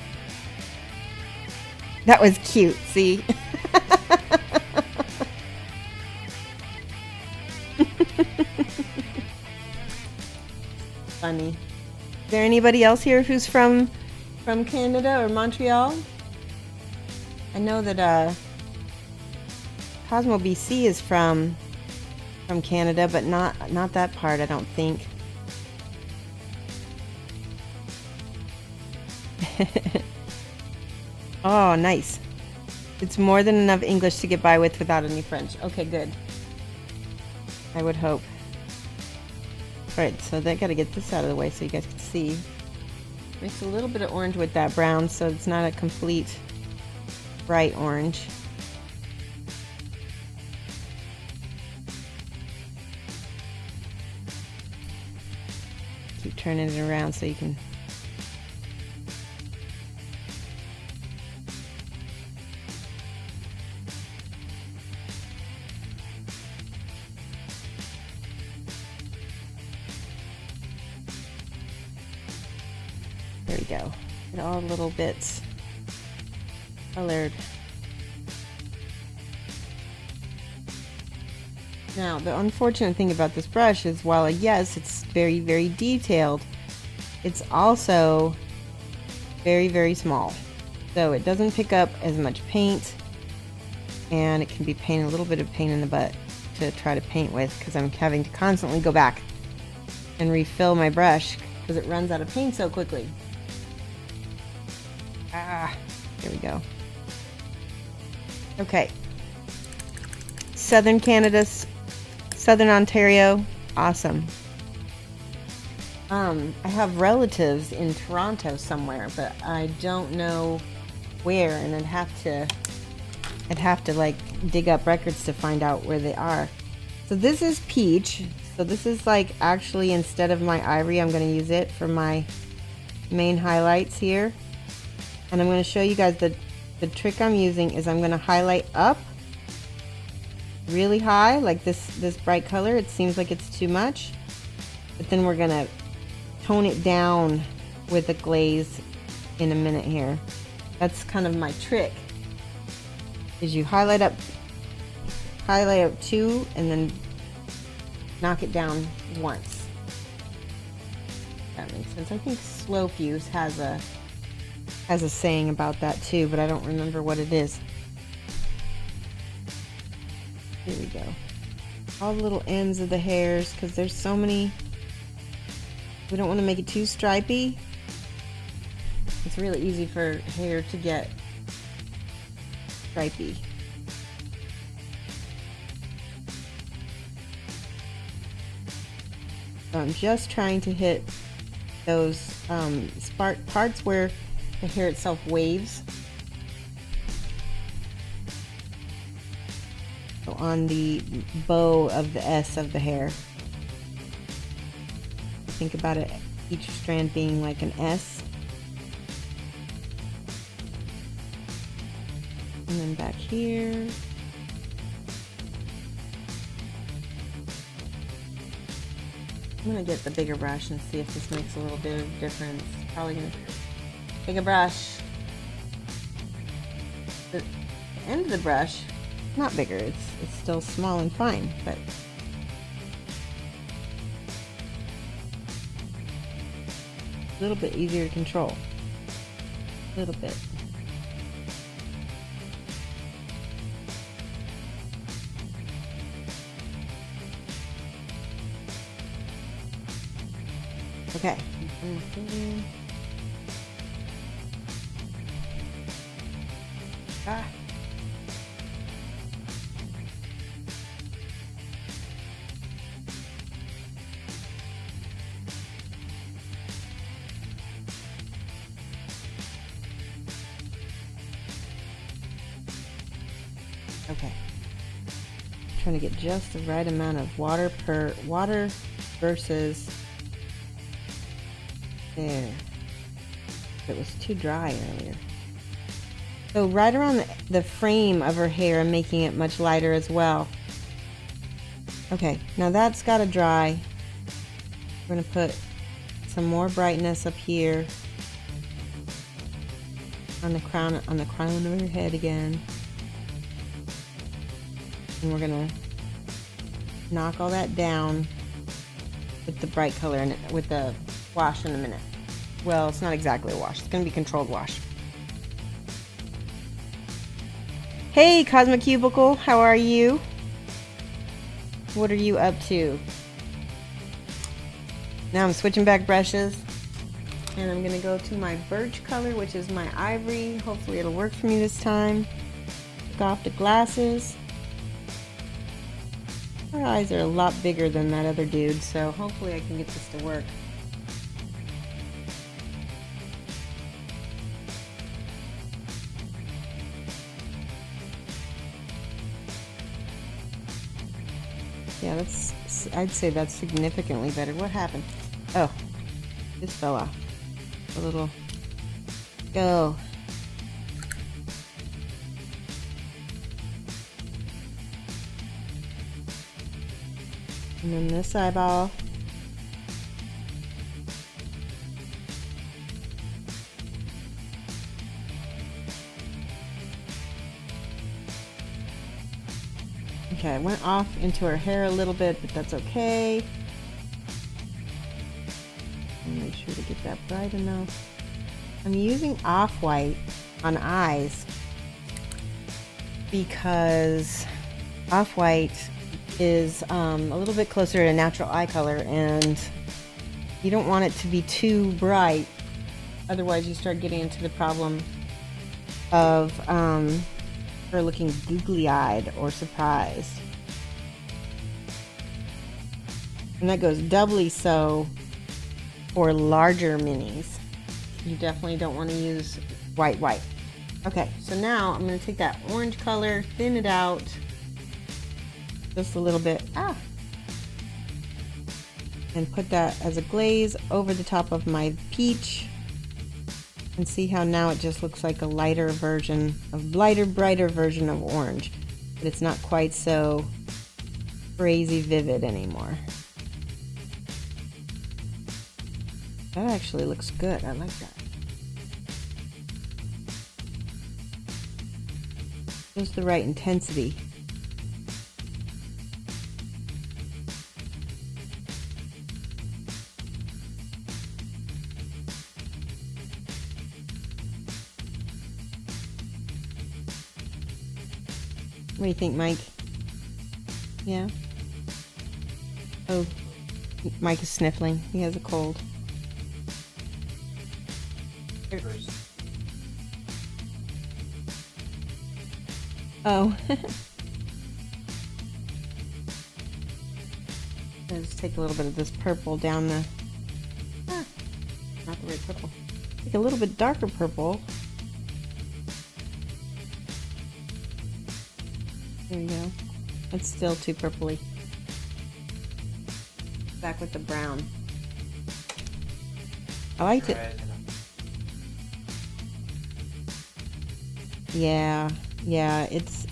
That was cute, see? Funny. Is there anybody else here who's from Canada or Montreal? I know that Cosmo BC is from Canada, but not that part, I don't think. Oh, nice. It's more than enough English to get by with without any French. Okay, good. I would hope. Alright, so I gotta get this out of the way so you guys can see. Mix a little bit of orange with that brown so it's not a complete bright orange. Keep turning it around so you can. There we go. Get all the little bits colored. Now, the unfortunate thing about this brush is while, yes, it's very, very detailed, it's also very, very small. So it doesn't pick up as much paint, and it can be a little bit of pain in the butt to try to paint with because I'm having to constantly go back and refill my brush because it runs out of paint so quickly. There we go. Okay. Southern Canada, Southern Ontario, awesome. I have relatives in Toronto somewhere, but I don't know where, and I'd have to like dig up records to find out where they are. So this is peach. So this is like actually instead of my ivory, I'm going to use it for my main highlights here. And I'm going to show you guys the trick I'm using is I'm going to highlight up really high, like this bright color. It seems like it's too much, but then we're going to tone it down with a glaze in a minute here. That's kind of my trick, is you highlight up 2 and then knock it down once. That makes sense. I think Slow Fuse has a saying about that too, but I don't remember what it is. Here we go. All the little ends of the hairs, because there's so many. We don't want to make it too stripy. It's really easy for hair to get stripy. So I'm just trying to hit those spark parts where the hair itself waves. So on the bow of the S of the hair. Think about it, each strand being like an S. And then back here. I'm gonna get the bigger brush and see if this makes a little bit of difference. Probably gonna take a brush. The end of the brush, not bigger, it's still small and fine, but a little bit easier to control. A little bit. Okay. Okay. Trying to get just the right amount of water versus there. It was too dry earlier. So right around the frame of her hair, I'm making it much lighter as well. Okay, now that's got to dry. We're going to put some more brightness up here on the crown of her head again. And we're going to knock all that down with the bright color in it, with the wash in a minute. Well, it's not exactly a wash. It's going to be controlled wash. Hey, Cosmic Cubicle, how are you? What are you up to? Now I'm switching back brushes, and I'm going to go to my Birch color, which is my ivory. Hopefully it'll work for me this time. Take off the glasses. Her eyes are a lot bigger than that other dude, so hopefully I can get this to work. Yeah, I'd say that's significantly better. What happened? Oh, this fell off. A little. Go. And then this eyeball. Okay, I went off into her hair a little bit, but that's okay. Make sure to get that bright enough. I'm using off-white on eyes because off-white is a little bit closer to natural eye color, and you don't want it to be too bright. Otherwise, you start getting into the problem of her looking googly-eyed or surprised. And that goes doubly so for larger minis. You definitely don't want to use white. Okay, so now I'm going to take that orange color, thin it out just a little bit, and put that as a glaze over the top of my peach. And see how now it just looks like a lighter version, brighter version of orange. But it's not quite so crazy vivid anymore. That actually looks good. I like that. Just the right intensity. What do you think, Mike? Yeah? Oh, Mike is sniffling. He has a cold. Oh. Let's take a little bit of this purple down the... not the right purple. Take a little bit darker purple. There you go. It's still too purpley. Back with the brown. I liked it. Yeah, it's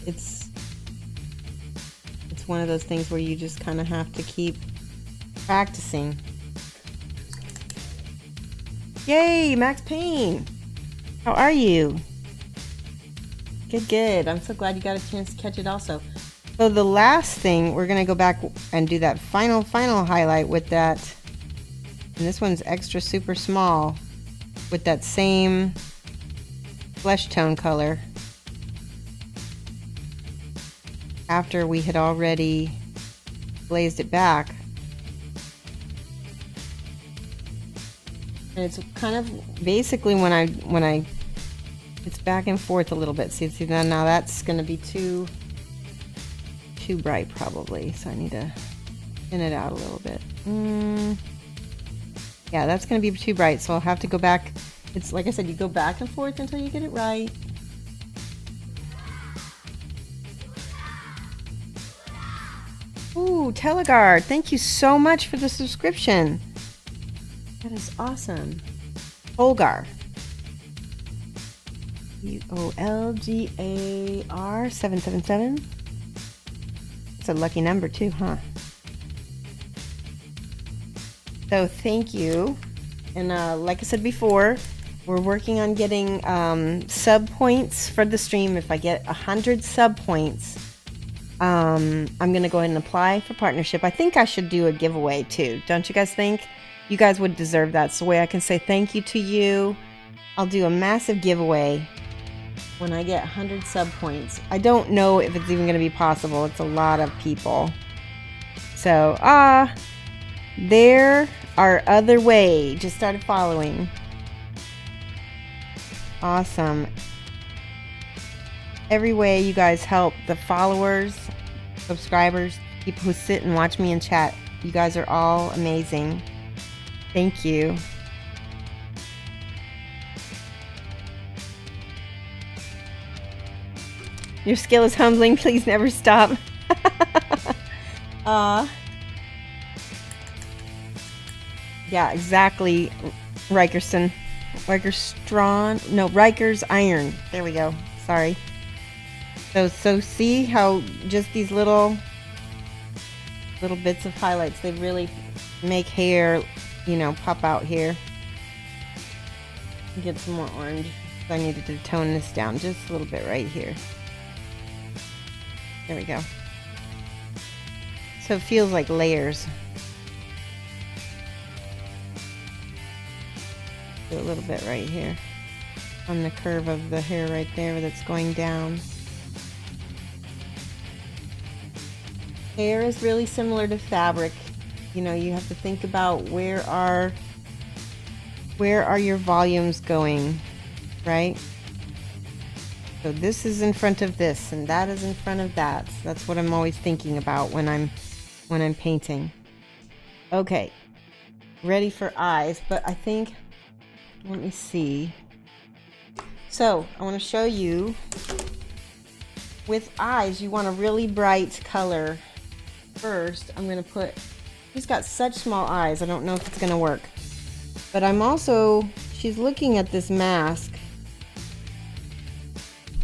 one of those things where you just kind of have to keep practicing. Yay, Max Payne! How are you? Good. I'm so glad you got a chance to catch it also. So the last thing, we're going to go back and do that final highlight with that. And this one's extra super small with that same flesh tone color. After we had already glazed it back. And it's kind of basically when I it's back and forth a little bit. See now that's going to be too bright probably, so I need to thin it out a little bit. Yeah, that's going to be too bright, so I'll have to go back. It's like I said, you go back and forth until you get it right. Ooh, Telegard, thank you so much for the subscription. That is awesome. Olgar. UOLGAR 777. It's a lucky number too, huh? So thank you. And like I said before, we're working on getting sub points for the stream. If I get 100 sub points, I'm gonna go ahead and apply for partnership. I think I should do a giveaway too. Don't you guys think? You guys would deserve that. So way I can say thank you to you. I'll do a massive giveaway when I get 100 sub points. I don't know if it's even going to be possible. It's a lot of people. So, there our other way just started following. Awesome. Every way you guys help the followers, subscribers, people who sit and watch me and chat. You guys are all amazing. Thank you. Your skill is humbling. Please never stop. Yeah, exactly. Rikerson. Riker's iron. There we go. Sorry. So see how just these little bits of highlights, they really make hair, pop out here. Get some more orange. I needed to tone this down just a little bit right here. There we go. So it feels like layers. Do a little bit right here on the curve of the hair right there that's going down. Hair is really similar to fabric. You have to think about where are your volumes going, right? So this is in front of this and that is in front of that. So that's what I'm always thinking about when I'm painting. Okay, ready for eyes, but I think, let me see. So I want to show you, with eyes, you want a really bright color. First, I'm going to put, she's got such small eyes, I don't know if it's going to work. But she's looking at this mask.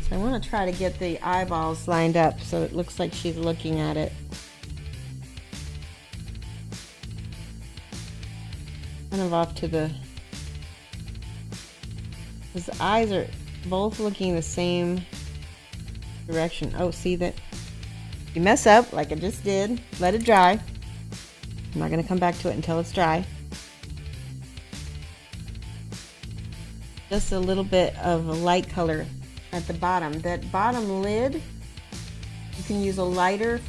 So I want to try to get the eyeballs lined up so it looks like she's looking at it. Kind of off to the... Because the eyes are both looking the same direction. Oh, see that? You mess up like I just did. Let it dry. I'm not going to come back to it until it's dry. Just a little bit of a light color at the bottom. That bottom lid, you can use a lighter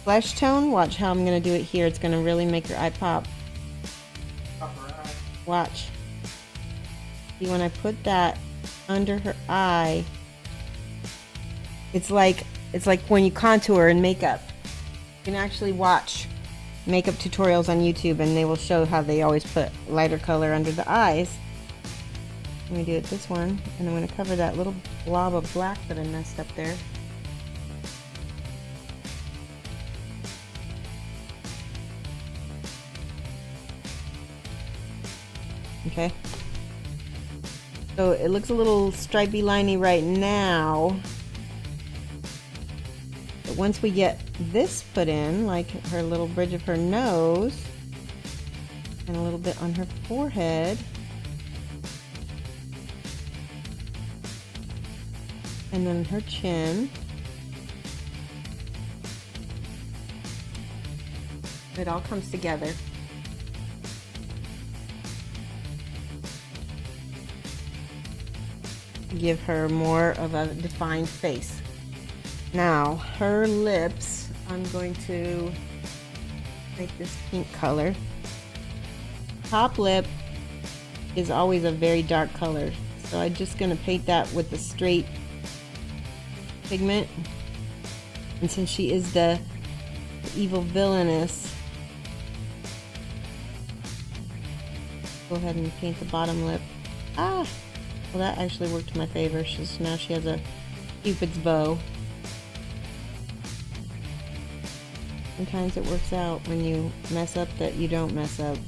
flesh tone. Watch how I'm going to do it here. It's going to really make your eye pop. Watch. See, when I put that under her eye, it's like when you contour in makeup. You can actually watch makeup tutorials on YouTube and they will show how they always put lighter color under the eyes. Let me do it this one, and I'm going to cover that little blob of black that I messed up there. Okay. So it looks a little stripey liney right now. But once we get this put in, like her little bridge of her nose, and a little bit on her forehead, and then her chin, it all comes together. Give her more of a defined face. Now, her lips, I'm going to make this pink color. Top lip is always a very dark color, so I'm just going to paint that with the straight pigment. And since she is the evil villainess, go ahead and paint the bottom lip. Well, that actually worked in my favor. Now she has a Cupid's bow. Sometimes it works out when you mess up that you don't mess up.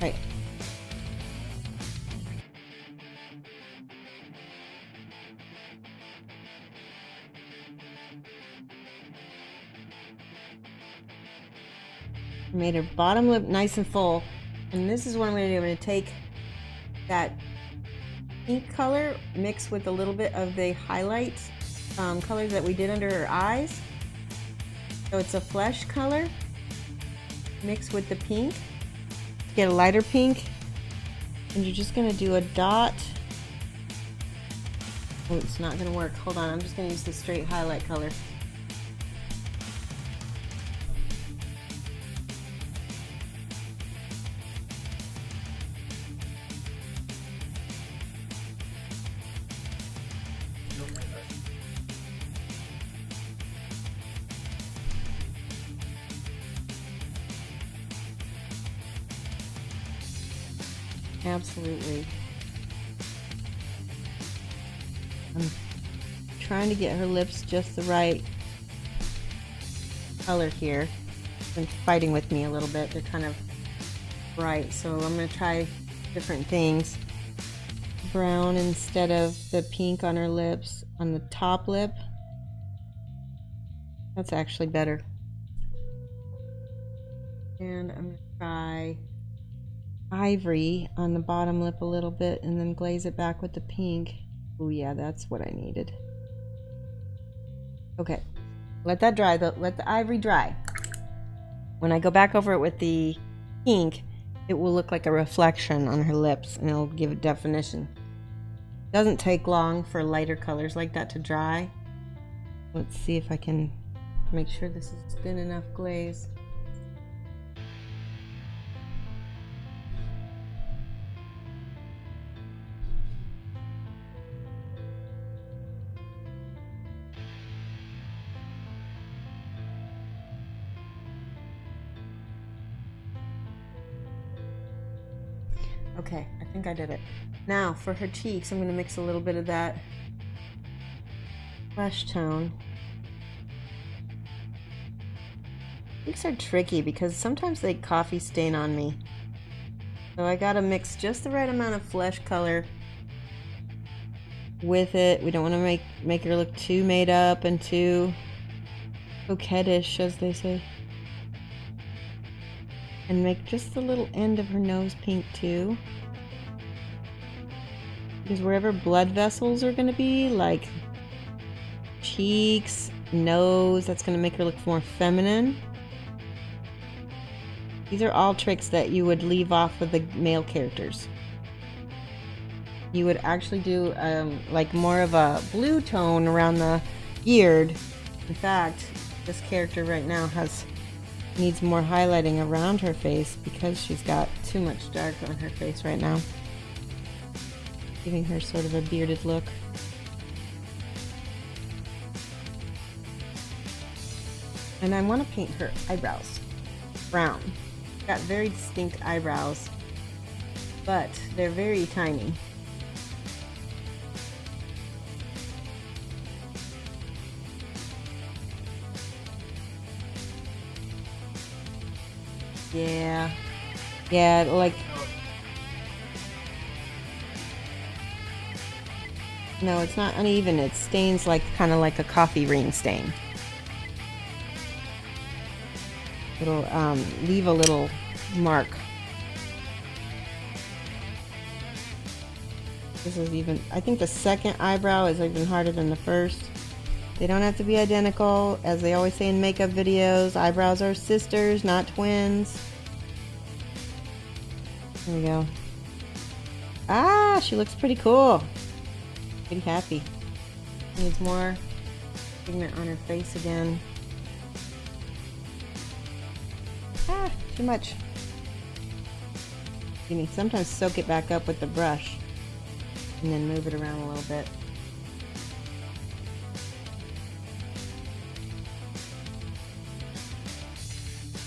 Right. I made her bottom lip nice and full. And this is what I'm going to do. I'm going to take that pink color, mix with a little bit of the highlight colors that we did under her eyes. So it's a flesh color, mixed with the pink. Get a lighter pink, and you're just going to do a dot. Oh, it's not going to work. Hold on, I'm just going to use the straight highlight color. Absolutely. I'm trying to get her lips just the right color here. Been fighting with me a little bit. They're kind of bright, so I'm going to try different things. Brown instead of the pink on her lips, on the top lip. That's actually better. And I'm going to try ivory on the bottom lip a little bit and then glaze it back with the pink. Oh yeah, that's what I needed. Okay, let that dry, let the ivory dry. When I go back over it with the pink, it will look like a reflection on her lips and it'll give it definition. Doesn't take long for lighter colors like that to dry. Let's see if I can make sure this is thin enough glaze. Okay, I think I did it. Now for her cheeks, I'm going to mix a little bit of that flesh tone. Cheeks are tricky because sometimes they coffee stain on me. So I got to mix just the right amount of flesh color with it. We don't want to make her look too made up and too coquettish, as they say. And make just the little end of her nose pink too. Because wherever blood vessels are going to be, like cheeks, nose, that's going to make her look more feminine. These are all tricks that you would leave off of the male characters. You would actually do like more of a blue tone around the beard. In fact, this character right now needs more highlighting around her face because she's got too much dark on her face right now, giving her sort of a bearded look. And I want to paint her eyebrows brown. Got very distinct eyebrows, but they're very tiny. Yeah, like, no, it's not uneven. It stains like kind of like a coffee ring stain. It'll leave a little mark. This is even, I think the second eyebrow is even harder than the first. They don't have to be identical. As they always say in makeup videos, eyebrows are sisters, not twins. There we go. Ah, she looks pretty cool. Pretty happy. Needs more pigment on her face again. Ah, too much. You need sometimes soak it back up with the brush and then move it around a little bit.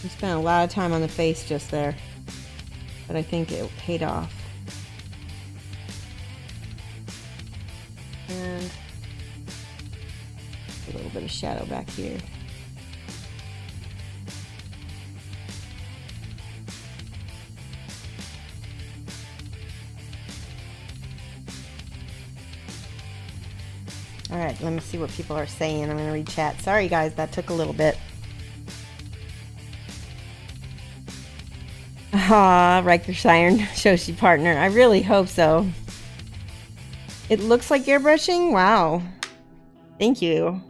We spent a lot of time on the face just there, but I think it paid off. And a little bit of shadow back here. All right, let me see what people are saying. I'm going to read chat. Sorry, guys, that took a little bit. Ah, Reichershire Shoshie partner. I really hope so. It looks like airbrushing? Wow. Thank you.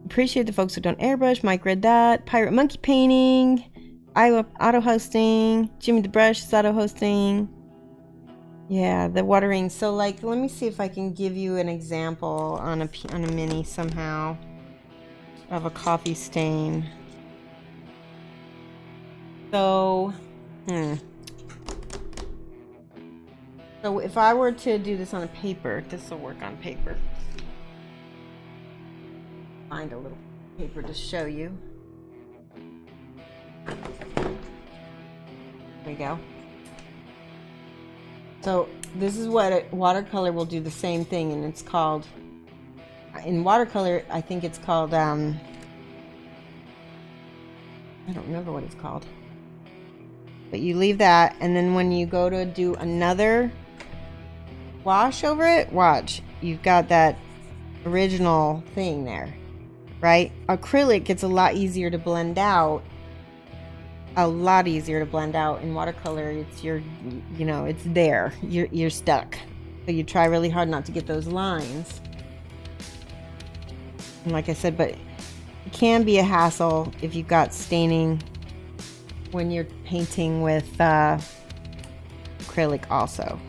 Appreciate the folks who don't airbrush. Mike read that. Pirate Monkey Painting. Iowa Auto Hosting. Jimmy the Brush is auto hosting. Yeah, the watering. So, like, let me see if I can give you an example on a mini somehow of a coffee stain. So, So if I were to do this on a paper, this will work on paper. Find a little paper to show you. There we go. So this is what watercolor will do the same thing, and it's called in watercolor, I think it's called, I don't remember what it's called. But you leave that, and then when you go to do another wash over it, watch, you've got that original thing there, right? Acrylic gets a lot easier to blend out. In watercolor, it's it's there. You're stuck. So you try really hard not to get those lines. And like I said, but it can be a hassle if you've got staining when you're painting with acrylic also.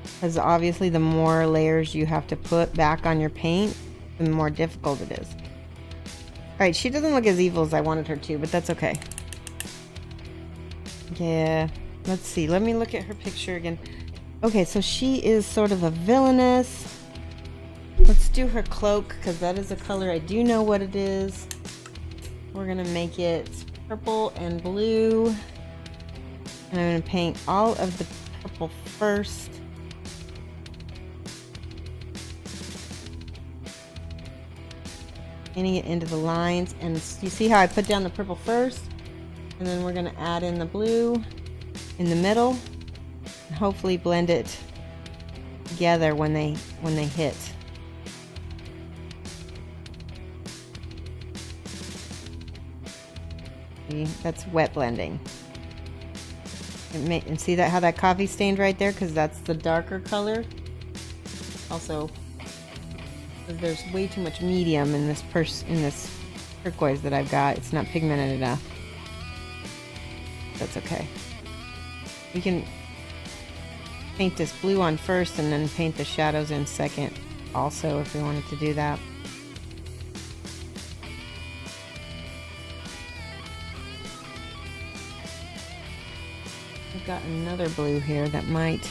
Because obviously the more layers you have to put back on your paint, the more difficult it is. Alright, she doesn't look as evil as I wanted her to, but that's okay. Yeah, let's see. Let me look at her picture again. Okay, so she is sort of a villainess. Let's do her cloak, because that is a color I do know what it is. We're going to make it purple and blue. And I'm going to paint all of the purple first. Painting it into the lines. And you see how I put down the purple first? And then we're going to add in the blue in the middle. And hopefully blend it together when they hit. That's wet blending. And see that how that coffee stained right there, because that's the darker color. Also, there's way too much medium in this turquoise that I've got. It's not pigmented enough. That's okay. You can paint this blue on first and then paint the shadows in second also if we wanted to do that. I've got another blue here that might...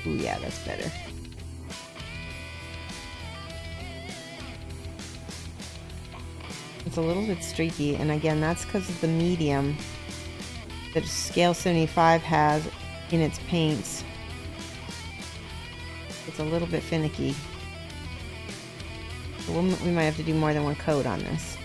Ooh, yeah, that's better. It's a little bit streaky, and again, that's because of the medium that Scale 75 has in its paints. It's a little bit finicky. So we might have to do more than one coat on this.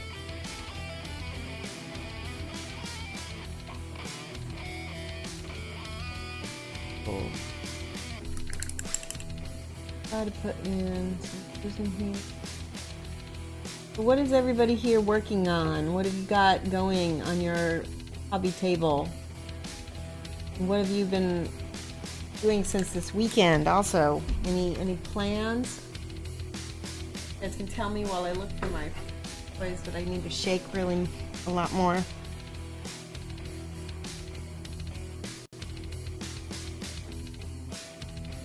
Try to put in some here. So what is everybody here working on? What have you got going on your hobby table? What have you been doing since this weekend? Also, any plans? You guys can tell me while I look for my place that I need to shake really a lot more.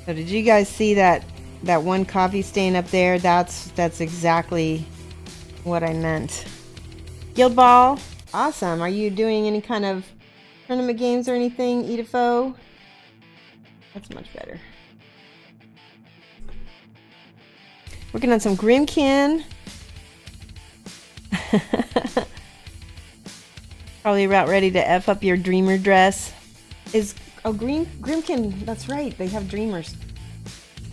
So did you guys see that one coffee stain up there? That's exactly what I meant. Guild Ball, awesome. Are you doing any kind of tournament games or anything, Edifo? That's much better. Working on some Grimkin. Probably about ready to F up your dreamer dress. Grimkin, that's right, they have dreamers.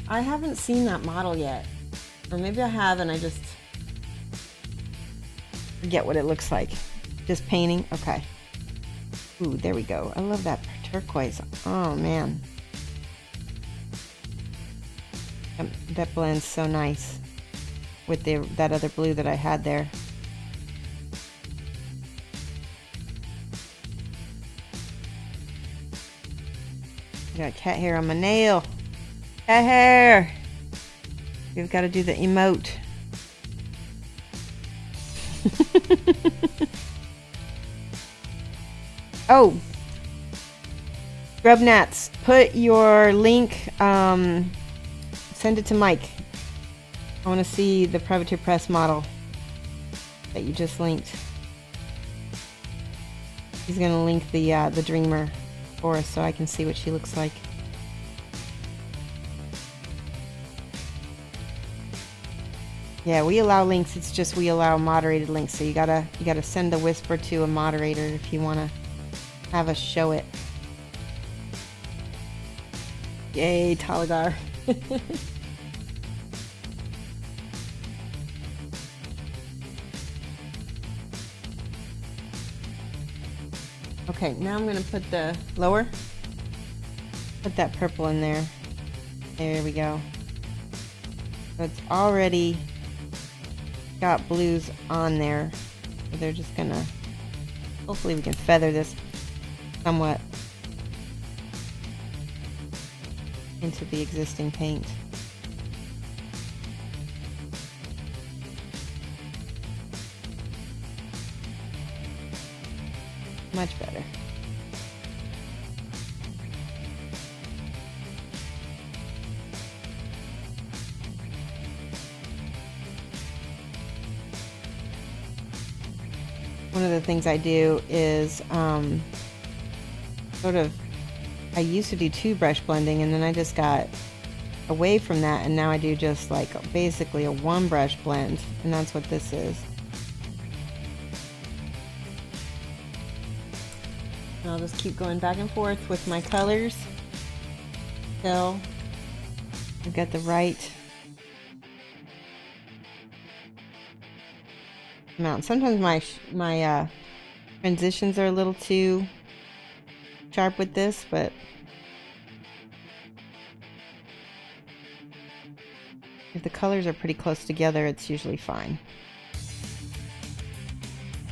I haven't seen that model yet. Or maybe I have and I just forget what it looks like. Just painting? Okay. Ooh, there we go. I love that turquoise. Oh, man. That blends so nice with that other blue that I had there. Got cat hair on my nail. Cat hair. We've got to do the emote. Oh, Grubnats, put your link. Send it to Mike. I want to see the Privateer Press model that you just linked. He's going to link the Dreamer for us so I can see what she looks like. Yeah, we allow links. It's just we allow moderated links. So you gotta send the whisper to a moderator if you want to have us show it. Yay, Talagar. Okay, now I'm gonna put the lower. Put that purple in there. There we go. So it's already got blues on there. So they're just gonna, hopefully we can feather this somewhat into the existing paint. Much better. One of the things I do is I used to do 2 brush blending, and then I just got away from that, and now I do just like basically a 1 brush blend, and that's what this is. And I'll just keep going back and forth with my colors till I've got the right amount. Sometimes my transitions are a little too sharp with this, but if the colors are pretty close together, it's usually fine.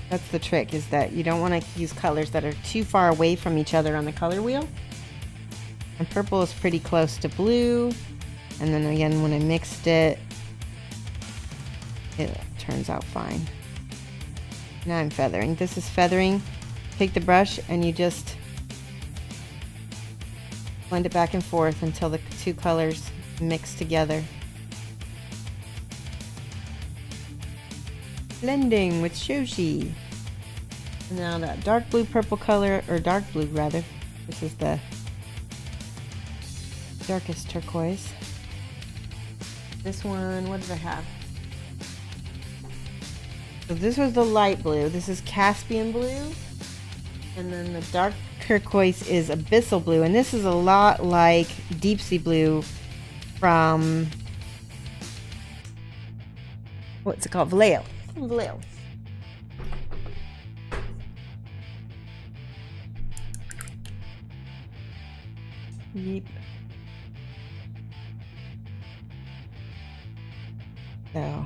That's the trick, is that you don't want to use colors that are too far away from each other on the color wheel. And purple is pretty close to blue, and then again when I mixed it, it turns out fine. Now I'm feathering. This is feathering. Take the brush and you just blend it back and forth until the 2 colors mix together. Blending with Shoshie. Now that dark blue purple color, or dark blue rather, this is the darkest turquoise. This one, what did I have? So this was the light blue. This is Caspian blue. And then the dark turquoise is abyssal blue. And this is a lot like deep sea blue from, what's it called? Vallejo. Vallejo. Yep. So,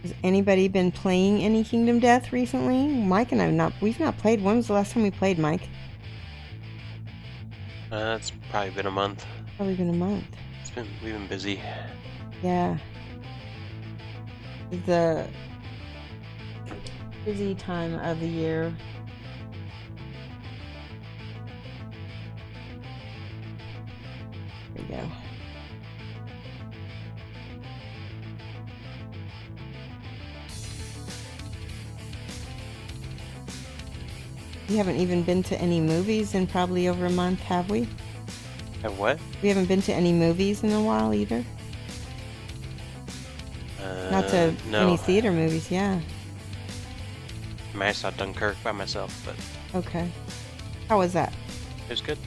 has anybody been playing any Kingdom Death recently? Mike and we've not played. When was the last time we played, Mike? It's probably been a month. Probably been a month. We've been busy. Yeah. The busy time of the year. There we go. We haven't even been to any movies in probably over a month, have we? Have what? We haven't been to any movies in a while either. Not to no. any theater movies, yeah. I mean, I saw Dunkirk by myself, but Okay. How was that? it was good.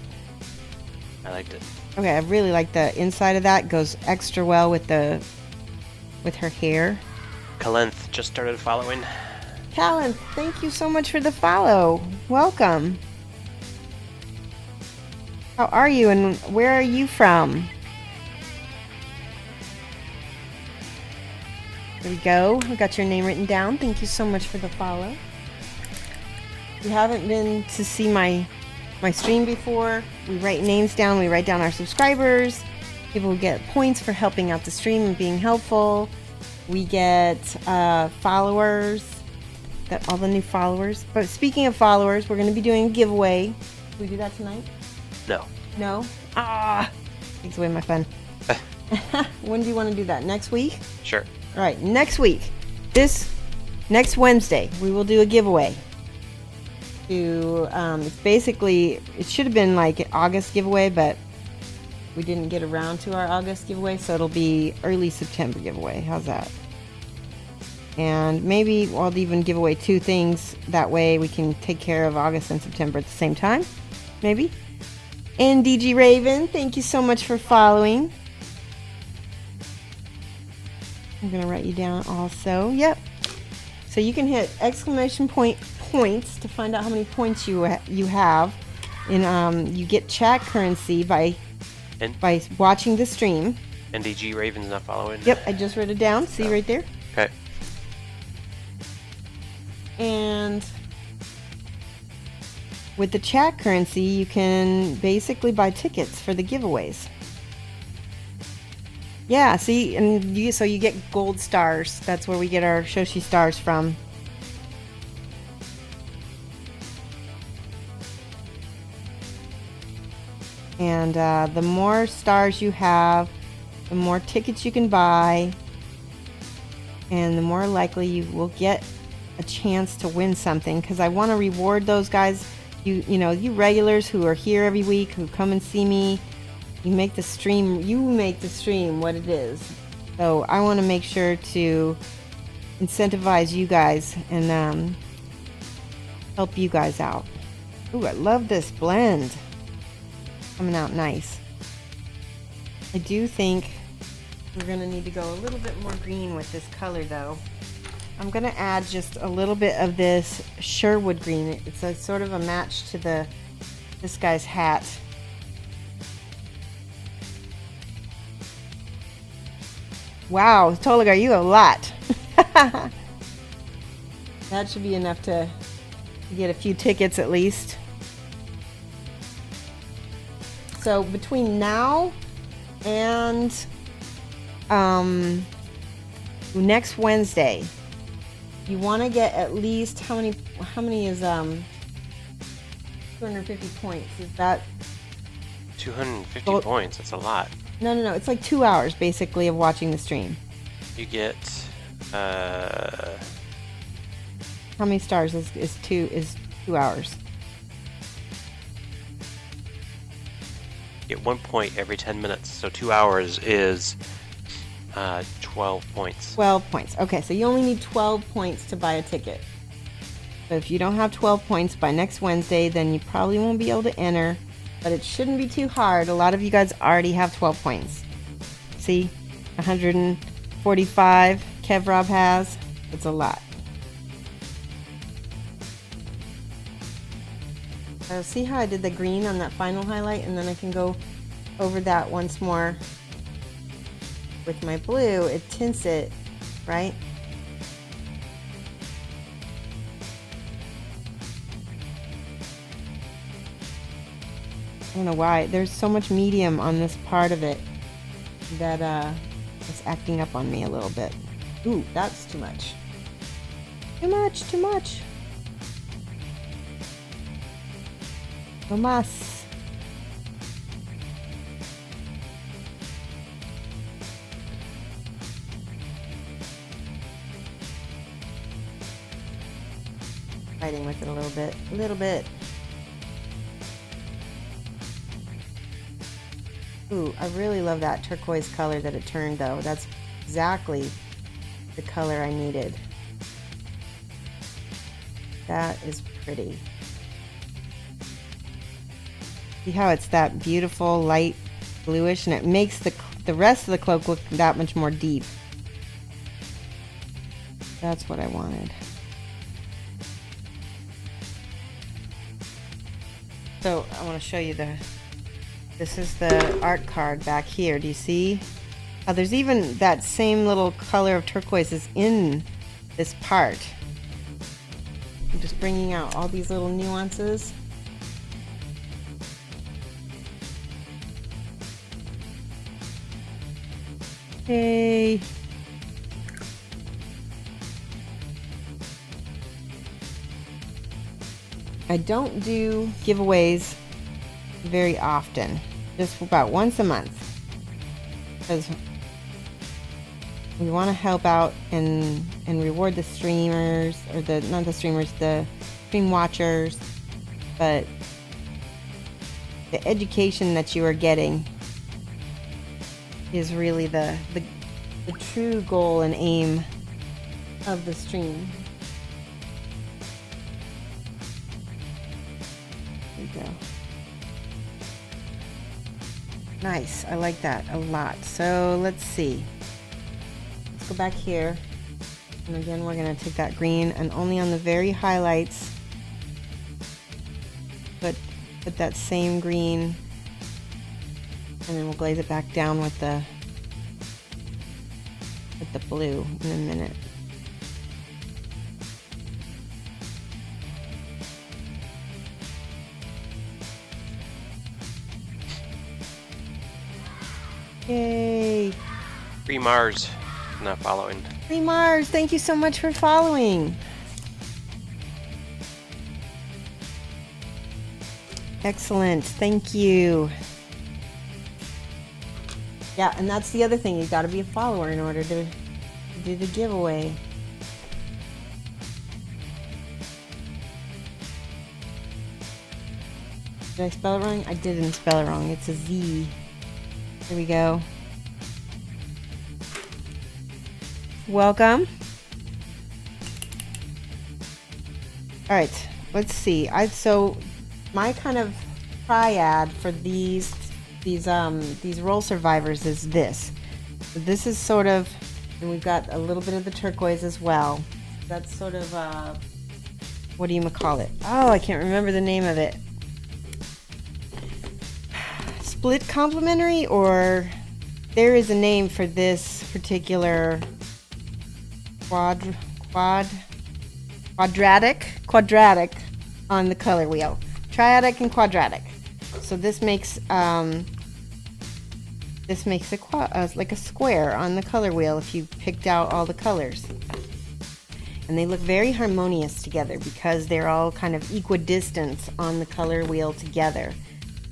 I liked it. Okay, I really like the inside of that. Goes extra well with her hair. Kalenth just started following. Callan, thank you so much for the follow. Welcome. How are you and where are you from? There we go. We got your name written down. Thank you so much for the follow. If you haven't been to see my stream before, we write names down. We write down our subscribers. People get points for helping out the stream and being helpful. We get followers. Got all the new followers. But speaking of followers, we're going to be doing a giveaway. Can we do that tonight? No. No? Ah! Takes away my fun. When do you want to do that? Next week? Sure. All right, next week. Next Wednesday, we will do a giveaway. It's basically, it should have been like an August giveaway, but we didn't get around to our August giveaway, so it'll be early September giveaway. How's that? And maybe I'll even give away 2 things. That way we can take care of August and September at the same time. Maybe. And DG Raven, thank you so much for following. I'm going to write you down also. Yep. So you can hit exclamation point points to find out how many points you have. And you get chat currency by watching the stream. NDG Raven's not following. Yep, I just wrote it down. See right there? Okay. And with the chat currency, you can basically buy tickets for the giveaways. Yeah, see, and so you get gold stars. That's where we get our Shoshie stars from. And the more stars you have, the more tickets you can buy, and the more likely you will get a chance to win something. Because I want to reward those guys, you regulars who are here every week, who come and see me. You make the stream what it is. So I want to make sure to incentivize you guys and help you guys out. Ooh, I love this blend. Coming out nice. I do think we're going to need to go a little bit more green with this color though. I'm going to add just a little bit of this Sherwood green. It's a sort of a match to this guy's hat. Wow, Toligar, you have a lot. That should be enough to get a few tickets at least. So between now and next Wednesday, you want to get at least how many is 250 points? Is that 250 points? That's a lot. No. It's like 2 hours basically of watching the stream. You get how many stars is 2 hours? You get 1 point every 10 minutes. So 2 hours is 12 points. 12 points. Okay, so you only need 12 points to buy a ticket. So if you don't have 12 points by next Wednesday, then you probably won't be able to enter. But it shouldn't be too hard. A lot of you guys already have 12 points. See? 145 Kevrob has. It's a lot. See how I did the green on that final highlight, and then I can go over that once more with my blue. It tints it, right? I don't know why. There's so much medium on this part of it that it's acting up on me a little bit. Ooh, that's too much. Too much. No más. Fighting with it a little bit. Ooh, I really love that turquoise color that it turned though. That's exactly the color I needed. That is pretty. See how it's that beautiful light bluish, and it makes the rest of the cloak look that much more deep. That's what I wanted. So I want to show you this is the art card back here. Do you see? There's even that same little color of turquoise is in this part. I'm just bringing out all these little nuances. Okay. I don't do giveaways very often, just about once a month, because we want to help out and reward the streamers, or not the streamers, the stream watchers, but the education that you are getting is really the true goal and aim of the stream. There you go. Nice. I like that a lot. So let's see. Let's go back here. And again, we're going to take that green, and only on the very highlights put that same green, and then we'll glaze it back down with the blue in a minute. Yay! Free Mars, not following. Free Mars, thank you so much for following. Excellent, thank you. Yeah, and that's the other thing, you gotta be a follower in order to do the giveaway. Did I spell it wrong? I didn't spell it wrong, it's a Z. Here we go. Welcome. All right, let's see. So my kind of triad for these roll survivors is this. So this is sort of, and we've got a little bit of the turquoise as well. That's sort of what do you call it? Oh, I can't remember the name of it. Split complementary, or there is a name for this particular quadratic on the color wheel. Triadic and quadratic. So this makes like a square on the color wheel if you picked out all the colors. And they look very harmonious together because they're all kind of equidistant on the color wheel together.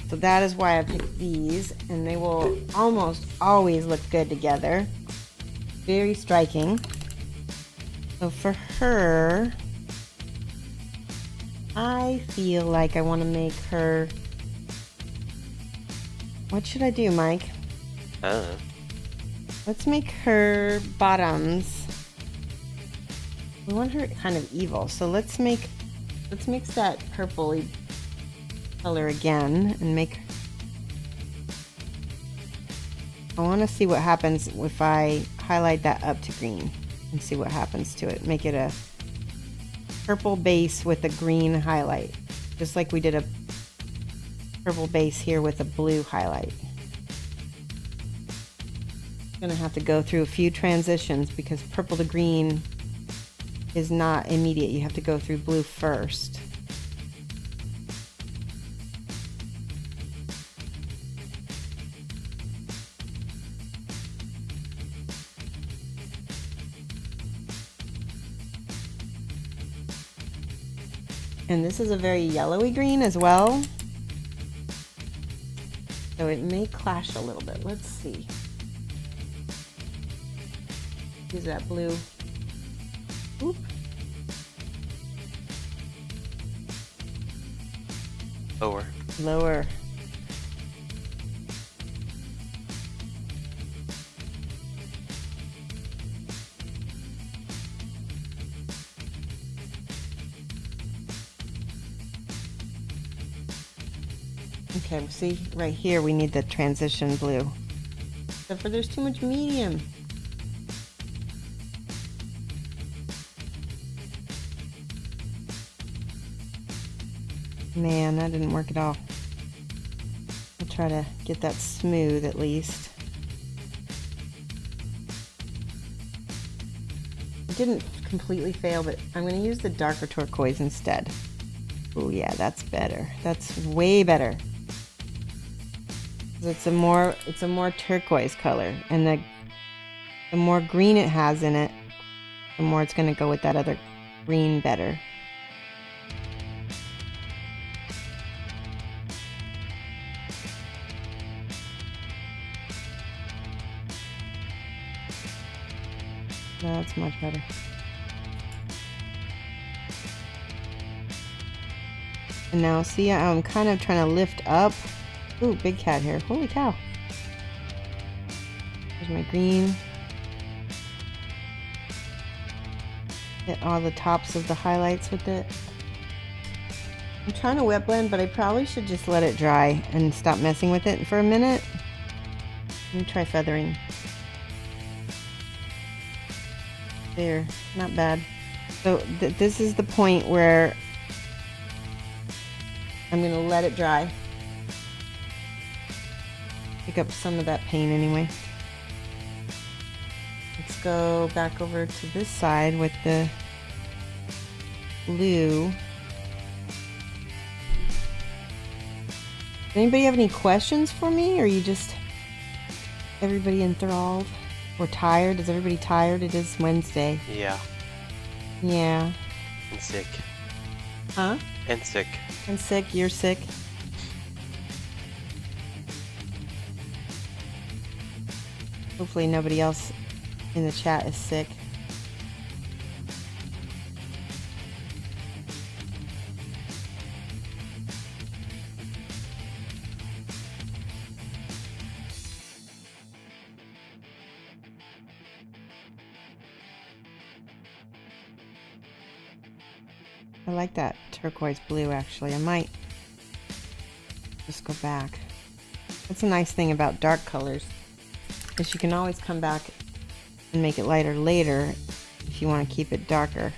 So that is why I picked these, and they will almost always look good together. Very striking. So for her, I feel like I want to make her... What should I do, Mike? Let's make her bottoms. We want her kind of evil, so let's mix that purpley color again and make... I want to see what happens if I highlight that up to green and see what happens to it. Make it a purple base with a green highlight, just like we did a purple base here with a blue highlight. I'm gonna have to go through a few transitions because purple to green is not immediate. You have to go through blue first. And this is a very yellowy green as well. So it may clash a little bit. Let's see. Use that blue. Oop. Lower. Lower. Okay, see, right here we need the transition blue. Except for there's too much medium. Man, that didn't work at all. I'll try to get that smooth at least. It didn't completely fail, but I'm going to use the darker turquoise instead. Oh yeah, that's better. That's way better. It's a more turquoise color, and the more green it has in it, the more it's going to go with that other green better. That's much better. And now see, I'm kind of trying to lift up. Ooh, big cat here. Holy cow. There's my green. Hit all the tops of the highlights with it. I'm trying to wet blend, but I probably should just let it dry and stop messing with it for a minute. Let me try feathering. There, not bad. So this is the point where I'm gonna let it dry. Pick up some of that paint anyway. Let's go back over to this side with the blue. Anybody have any questions for me, or are you just everybody enthralled or tired? Is everybody tired? It is Wednesday. Yeah. Yeah. And sick. Huh? And sick. And sick. You're sick. Hopefully nobody else in the chat is sick. I like that turquoise blue, actually. I might just go back. That's a nice thing about dark colors, is you can always come back and make it lighter later if you want to keep it darker.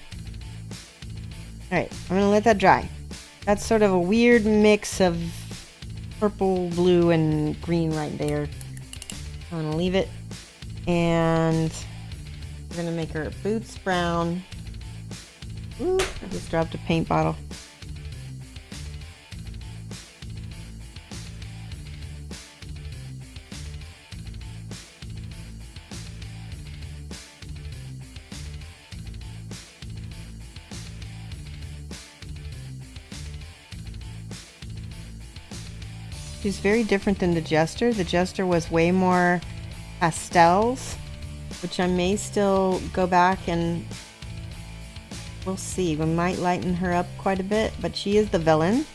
Alright, I'm going to let that dry. That's sort of a weird mix of purple, blue, and green right there. I'm going to leave it. And we're going to make our boots brown. Ooh, I just dropped a paint bottle. She's very different than the Jester. The Jester was way more pastels, which I may still go back and we'll see. We might lighten her up quite a bit, but she is the villain,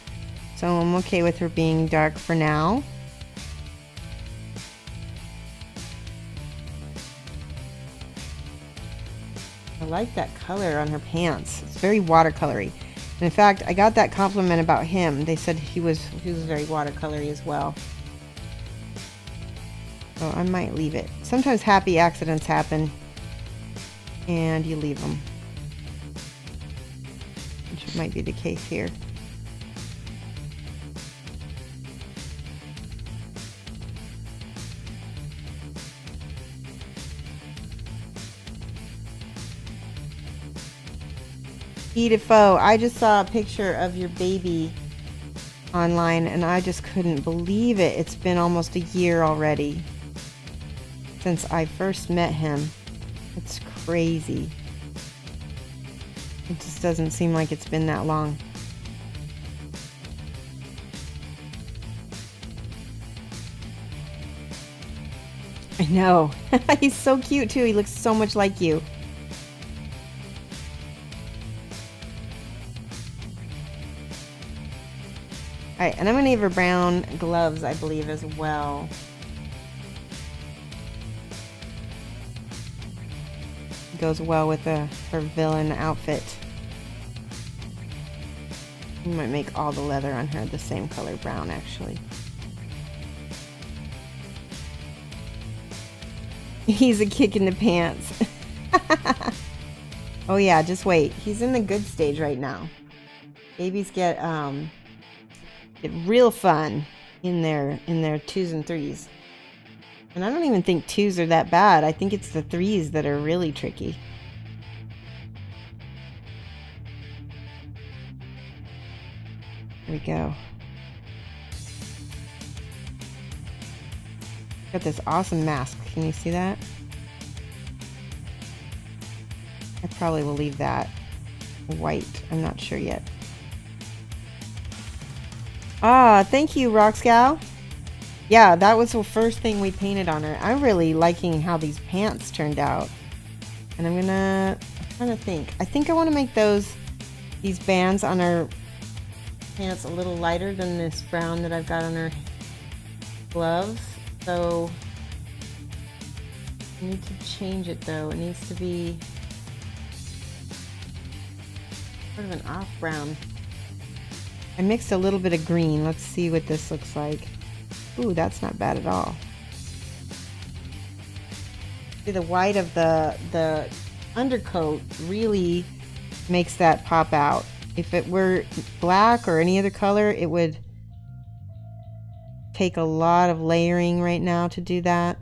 so I'm okay with her being dark for now. I like that color on her pants. It's very watercolory. And in fact, I got that compliment about him. They said he was very watercolory as well. So I might leave it. Sometimes happy accidents happen, and you leave them. Which might be the case here. Edifo, I just saw a picture of your baby online and I just couldn't believe it. It's been almost a year already since I first met him. It's crazy. It just doesn't seem like it's been that long. I know. He's so cute too. He looks so much like you. Alright, and I'm going to give her brown gloves, I believe, as well. Goes well with her villain outfit. We might make all the leather on her the same color brown, actually. He's a kick in the pants. Oh yeah, just wait. He's in the good stage right now. Babies get real fun in their 2s and 3s. And I don't even think 2s are that bad. I think it's the 3s that are really tricky. There we go. Got this awesome mask. Can you see that? I probably will leave that white. I'm not sure yet. Ah, thank you, Rockscow. Yeah, that was the first thing we painted on her. I'm really liking how these pants turned out. And I'm trying to think. I think I want to make these bands on her pants a little lighter than this brown that I've got on her gloves. So I need to change it though. It needs to be sort of an off brown. I mixed a little bit of green. Let's see what this looks like. Ooh, that's not bad at all. See, the white of the undercoat really makes that pop out. If it were black or any other color, it would take a lot of layering right now to do that.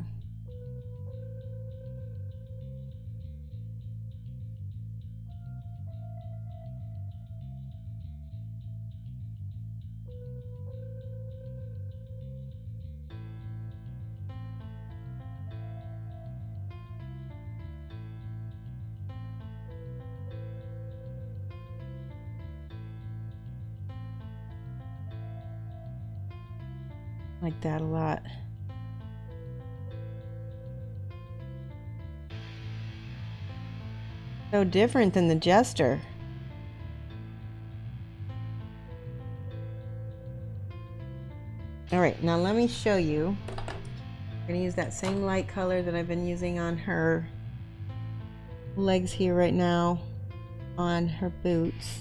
Like that a lot. So different than the Jester. Alright, now let me show you. I'm going to use that same light color that I've been using on her legs here right now, on her boots.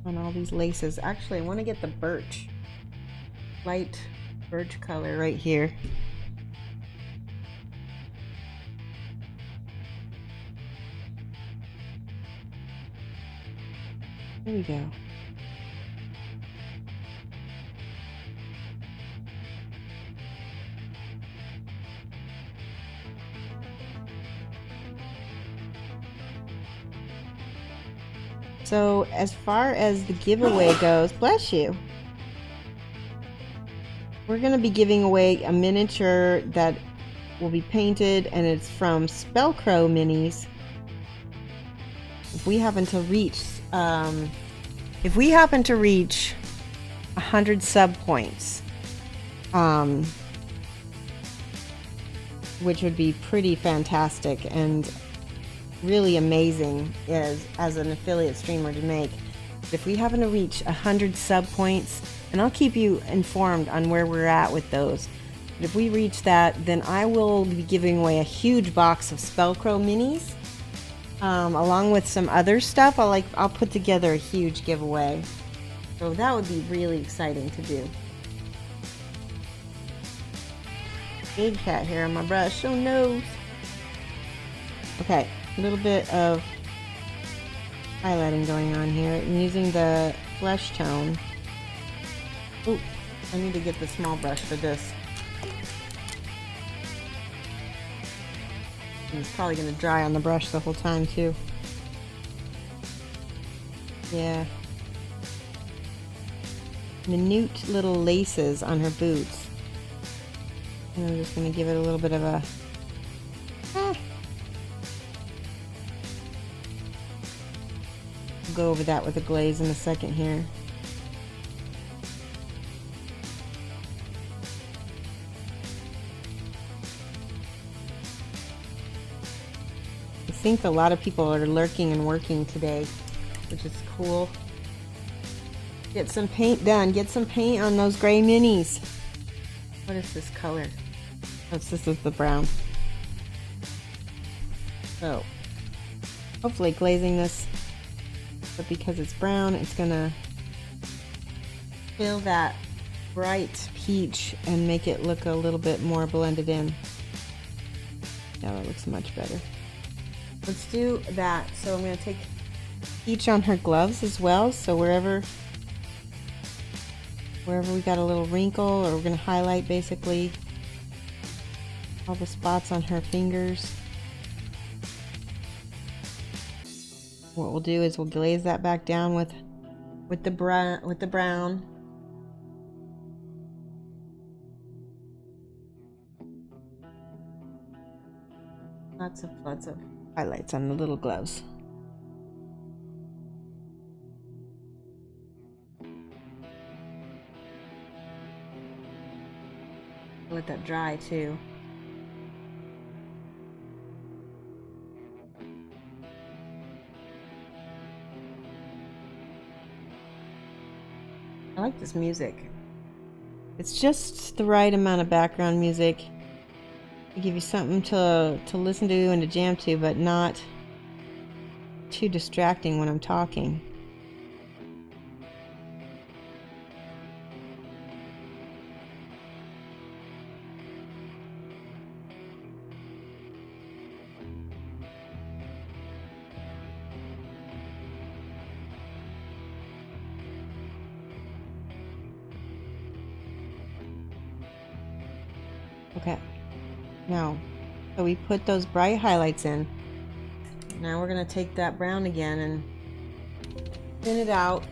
On all these laces. Actually, I want to get the birch, light birch color right here. There we go. So as far as the giveaway goes, bless you, we're going to be giving away a miniature that will be painted, and it's from Spellcrow Minis. If we happen to reach 100 sub points, which would be pretty fantastic and really amazing as an affiliate streamer to make. But if we happen to reach 100 sub points, and I'll keep you informed on where we're at with those. But if we reach that, then I will be giving away a huge box of Spellcrow Minis, along with some other stuff. I'll put together a huge giveaway. So that would be really exciting to do. Big cat hair on my brush. Oh no. Okay. A little bit of highlighting going on here. I'm using the flesh tone. Ooh, I need to get the small brush for this. And it's probably going to dry on the brush the whole time too. Yeah. Minute little laces on her boots. And I'm just going to give it a little bit of a... Go over that with a glaze in a second here. I think a lot of people are lurking and working today, which is cool. Get some paint done. Get some paint on those gray minis. What is this color? Oh, this is the brown. So, hopefully glazing this, but because it's brown, it's gonna fill that bright peach and make it look a little bit more blended in. Now that looks much better. Let's do that. So I'm gonna take peach on her gloves as well. So wherever we got a little wrinkle, or we're gonna highlight basically all the spots on her fingers. What we'll do is we'll glaze that back down with the brown. Lots of highlights on the little gloves. Let that dry too. I like this music. It's just the right amount of background music to give you something to listen to and to jam to, but not too distracting when I'm talking. Okay. Now, so we put those bright highlights in. Now we're going to take that brown again and thin it out.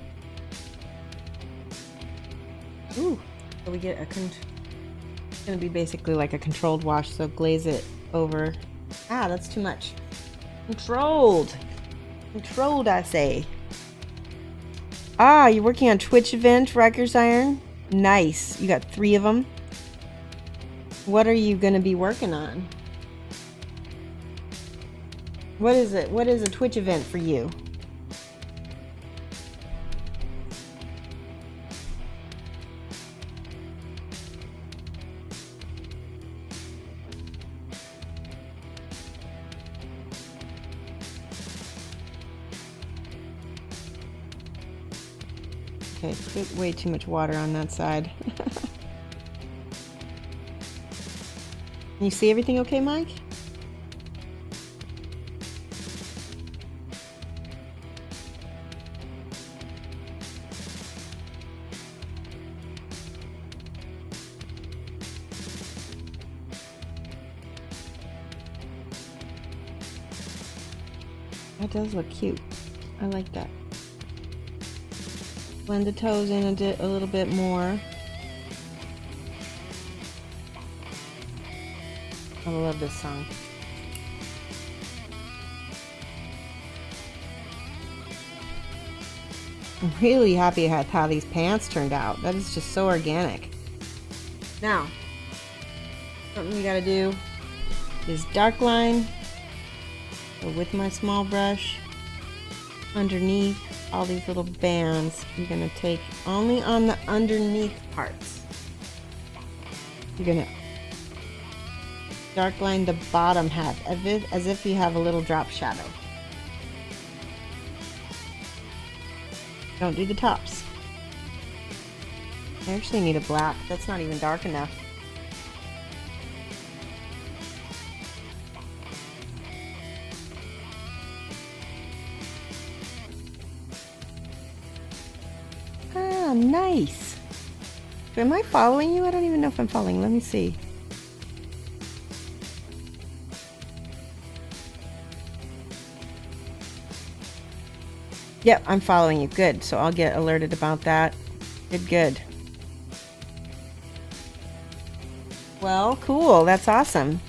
Ooh. So we get it's going to be basically like a controlled wash, so glaze it over. Ah, that's too much. Controlled, I say. Ah, you're working on Twitch event, Riker's Iron? Nice. You got 3 of them. What are you going to be working on? What is it? What is a Twitch event for you? Okay, put way too much water on that side. Can you see everything okay, Mike? That does look cute. I like that. Blend the toes in a little bit more. I love this song. I'm really happy with how these pants turned out. That is just so organic. Now, something you gotta do is dark line. So with my small brush, underneath all these little bands, I'm gonna take only on the underneath parts. You're gonna dark line the bottom half as if you have a little drop shadow. Don't do the tops. I actually need a black. That's not even dark enough. Ah, nice. Am I following you? I don't even know if I'm following. Let me see. Yep, I'm following you. Good. So I'll get alerted about that. Good. Well, cool. That's awesome.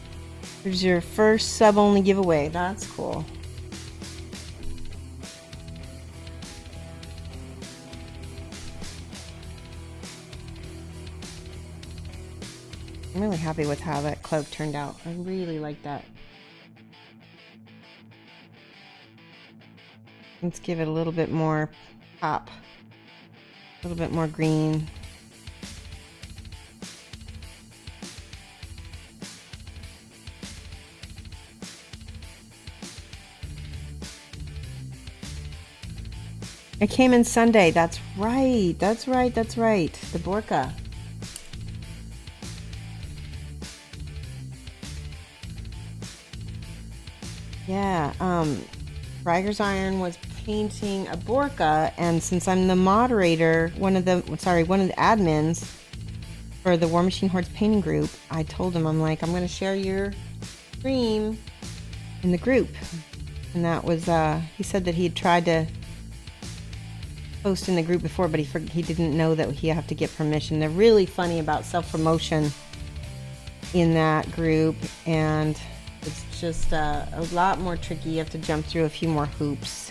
There's your first sub-only giveaway. That's cool. I'm really happy with how that cloak turned out. I really like that. Let's give it a little bit more pop. A little bit more green. It came in Sunday. That's right. The burqa. Yeah, Riker's Iron was painting a burqa, and since I'm the moderator, one of the admins for the War Machine Hordes painting group, I told him, I'm going to share your stream in the group. And that was, he said that he had tried to post in the group before, but he didn't know that he have to get permission. They're really funny about self-promotion in that group, and it's just a lot more tricky. You have to jump through a few more hoops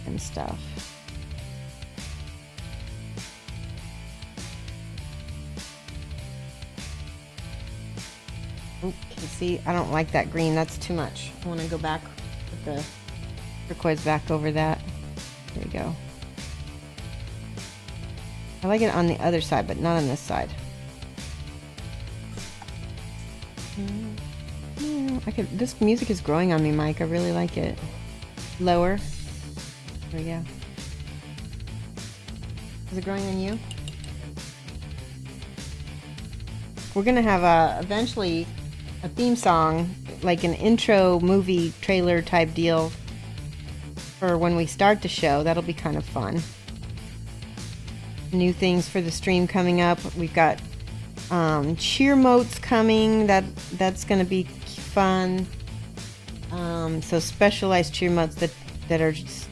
and stuff. Okay, see, I don't like that green. That's too much. I want to go back with the turquoise back over that. There we go. I like it on the other side, but not on this side. This music is growing on me, Mike. I really like it. Lower. There we go. Is it growing on you? We're gonna have eventually a theme song, like an intro movie trailer type deal for when we start the show. That'll be kind of fun. New things for the stream coming up. We've got cheer motes coming. That's gonna be fun. So specialized cheer motes that are just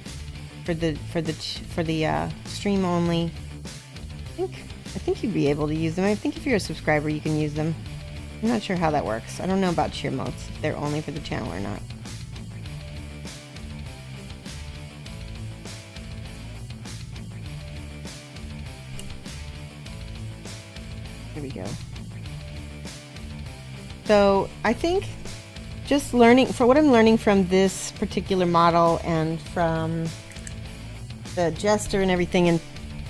for the stream only. I think you'd be able to use them. I think if you're a subscriber, you can use them. I'm not sure how that works. I don't know about cheer motes, if they're only for the channel or not. Here we go. So I think just learning, for what I'm learning from this particular model and from the jester and everything, and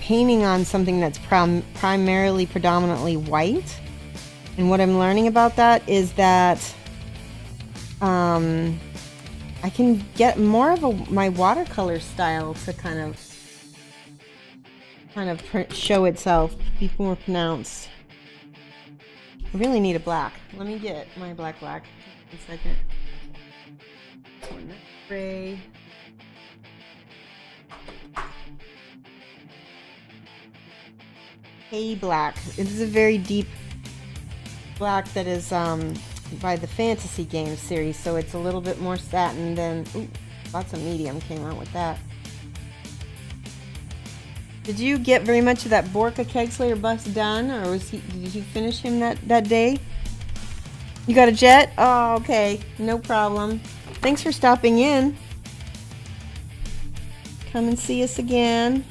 painting on something that's predominantly white, and what I'm learning about that is that I can get more of my watercolor style to kind of show itself, be more pronounced. I really need a black. Let me get my black. One second. Gray. Hay black. This is a very deep black that is by the Fantasy Games series, so it's a little bit more satin than. Ooh, lots of medium came out with that. Did you get very much of that Borka Kegslayer bust done, or did you finish him that day? You got a jet? Oh, okay, no problem. Thanks for stopping in. Come and see us again.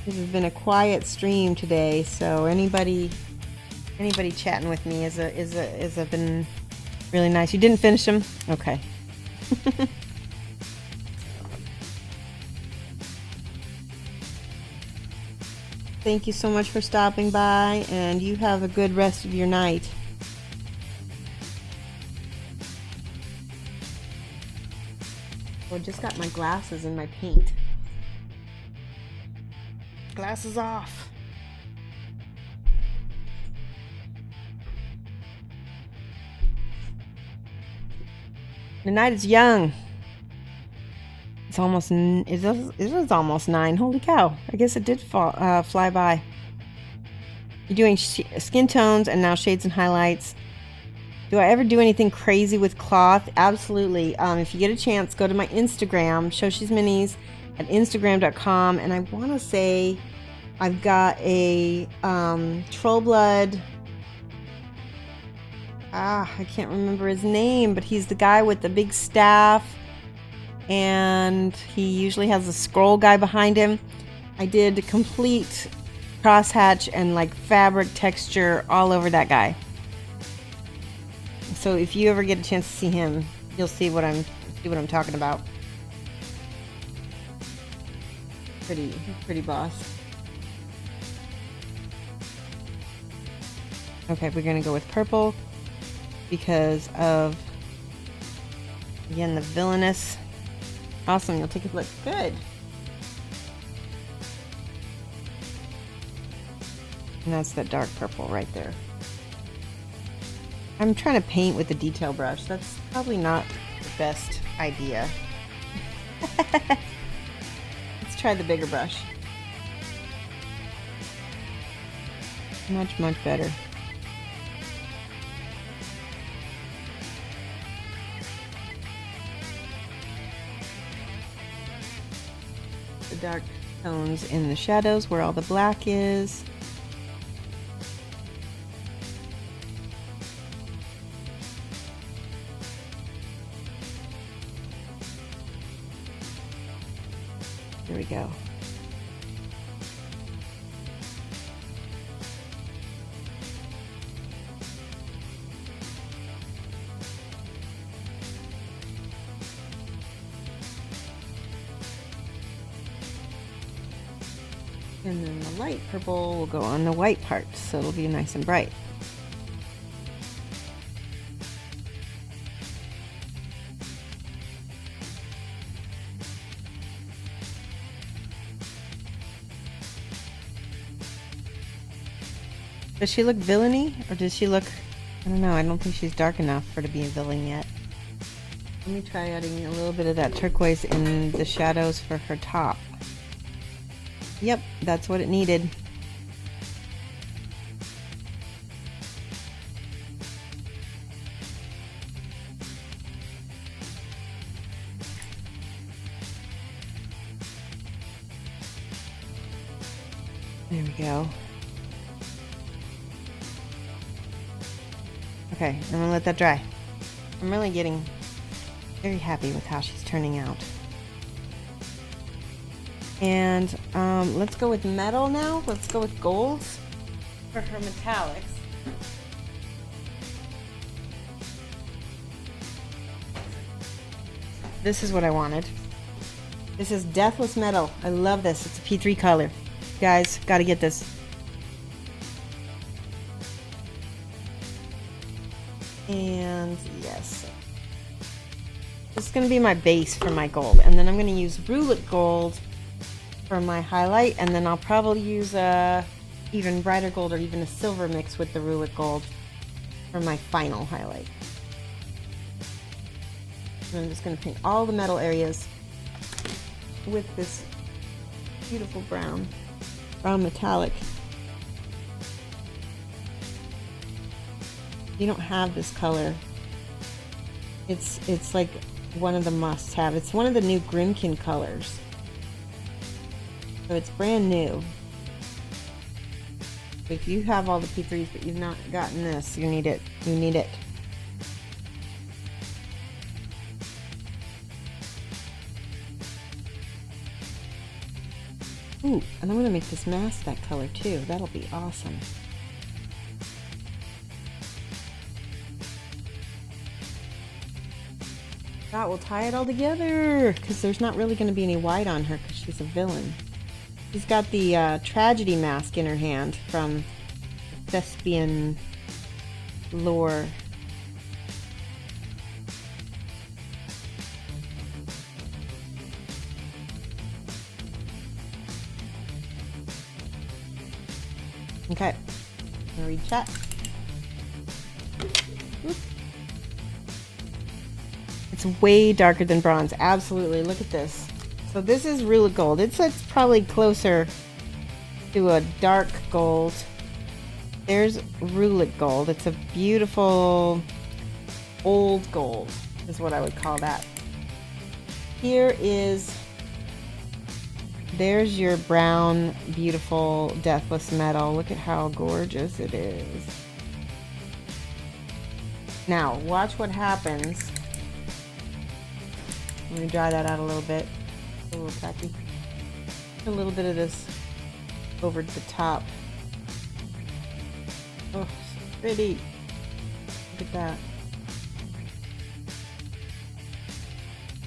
This has been a quiet stream today, so anybody chatting with me is been really nice. You didn't finish them? Okay. Thank you so much for stopping by, and you have a good rest of your night. Oh, I just got my glasses and my paint. Glasses off. The night is young. It was almost 9. Holy cow. I guess it did fly by. You're doing skin tones and now shades and highlights. Do I ever do anything crazy with cloth? Absolutely. If you get a chance, go to my Instagram, Shoshie's Minis at Instagram.com. And I want to say I've got a Troll Blood. I can't remember his name, but he's the guy with the big staff. And he usually has a scroll guy behind him. I did complete crosshatch and like fabric texture all over that guy. So if you ever get a chance to see him, you'll see what I'm talking about. Pretty boss. Okay, we're gonna go with purple because of, again, the villainous. Awesome, you'll take a look. Good. And that's that dark purple right there. I'm trying to paint with a detail brush. That's probably not the best idea. Let's try the bigger brush. Much better. Dark tones in the shadows where all the black is. There we go. And then the light purple will go on the white part, so it'll be nice and bright. Does she look villainy, or does she look, I don't know, I don't think she's dark enough for to be a villain yet. Let me try adding a little bit of that turquoise in the shadows for her top. Yep, that's what it needed. There we go. Okay, I'm gonna let that dry. I'm really getting very happy with how she's turning out. And let's go with metal now. Let's go with golds for her metallics. This is what I wanted. This is Deathless Metal. I love this. It's a P3 color. Guys, gotta get this. And yes. This is gonna be my base for my gold. And then I'm gonna use Roulette Gold for my highlight. And then I'll probably use a even brighter gold or even a silver mix with the Roulette Gold for my final highlight. And I'm just gonna paint all the metal areas with this beautiful brown metallic. You don't have this color. It's like one of the must-have. It's one of the new Grimkin colors. So it's brand new. If you have all the P3s but you've not gotten this, you need it. You need it. Ooh, and I'm going to make this mask that color too. That'll be awesome. That will tie it all together because there's not really going to be any white on her because she's a villain. She's got the tragedy mask in her hand from thespian lore. Okay, I'm gonna read chat. Oop. It's way darker than bronze. Absolutely, look at this. So this is Roulette Gold. It's probably closer to a dark gold. There's Roulette Gold. It's a beautiful old gold, is what I would call that. There's your brown, beautiful, deathless metal. Look at how gorgeous it is. Now, watch what happens. Let me dry that out a little bit. A little tacky. A little bit of this over the top. Oh, so pretty. Look at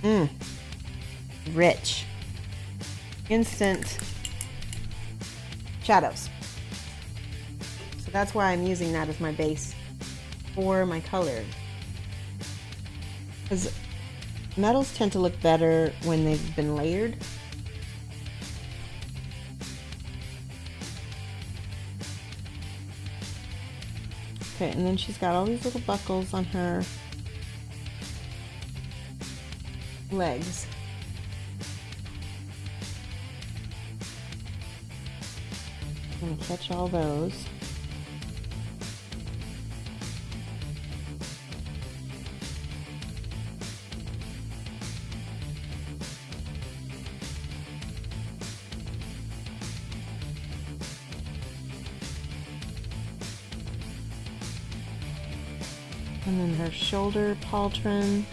that. Rich. Instant shadows. So that's why I'm using that as my base for my color. Because metals tend to look better when they've been layered. Okay, and then she's got all these little buckles on her legs. I'm gonna catch all those. And then her shoulder pauldron.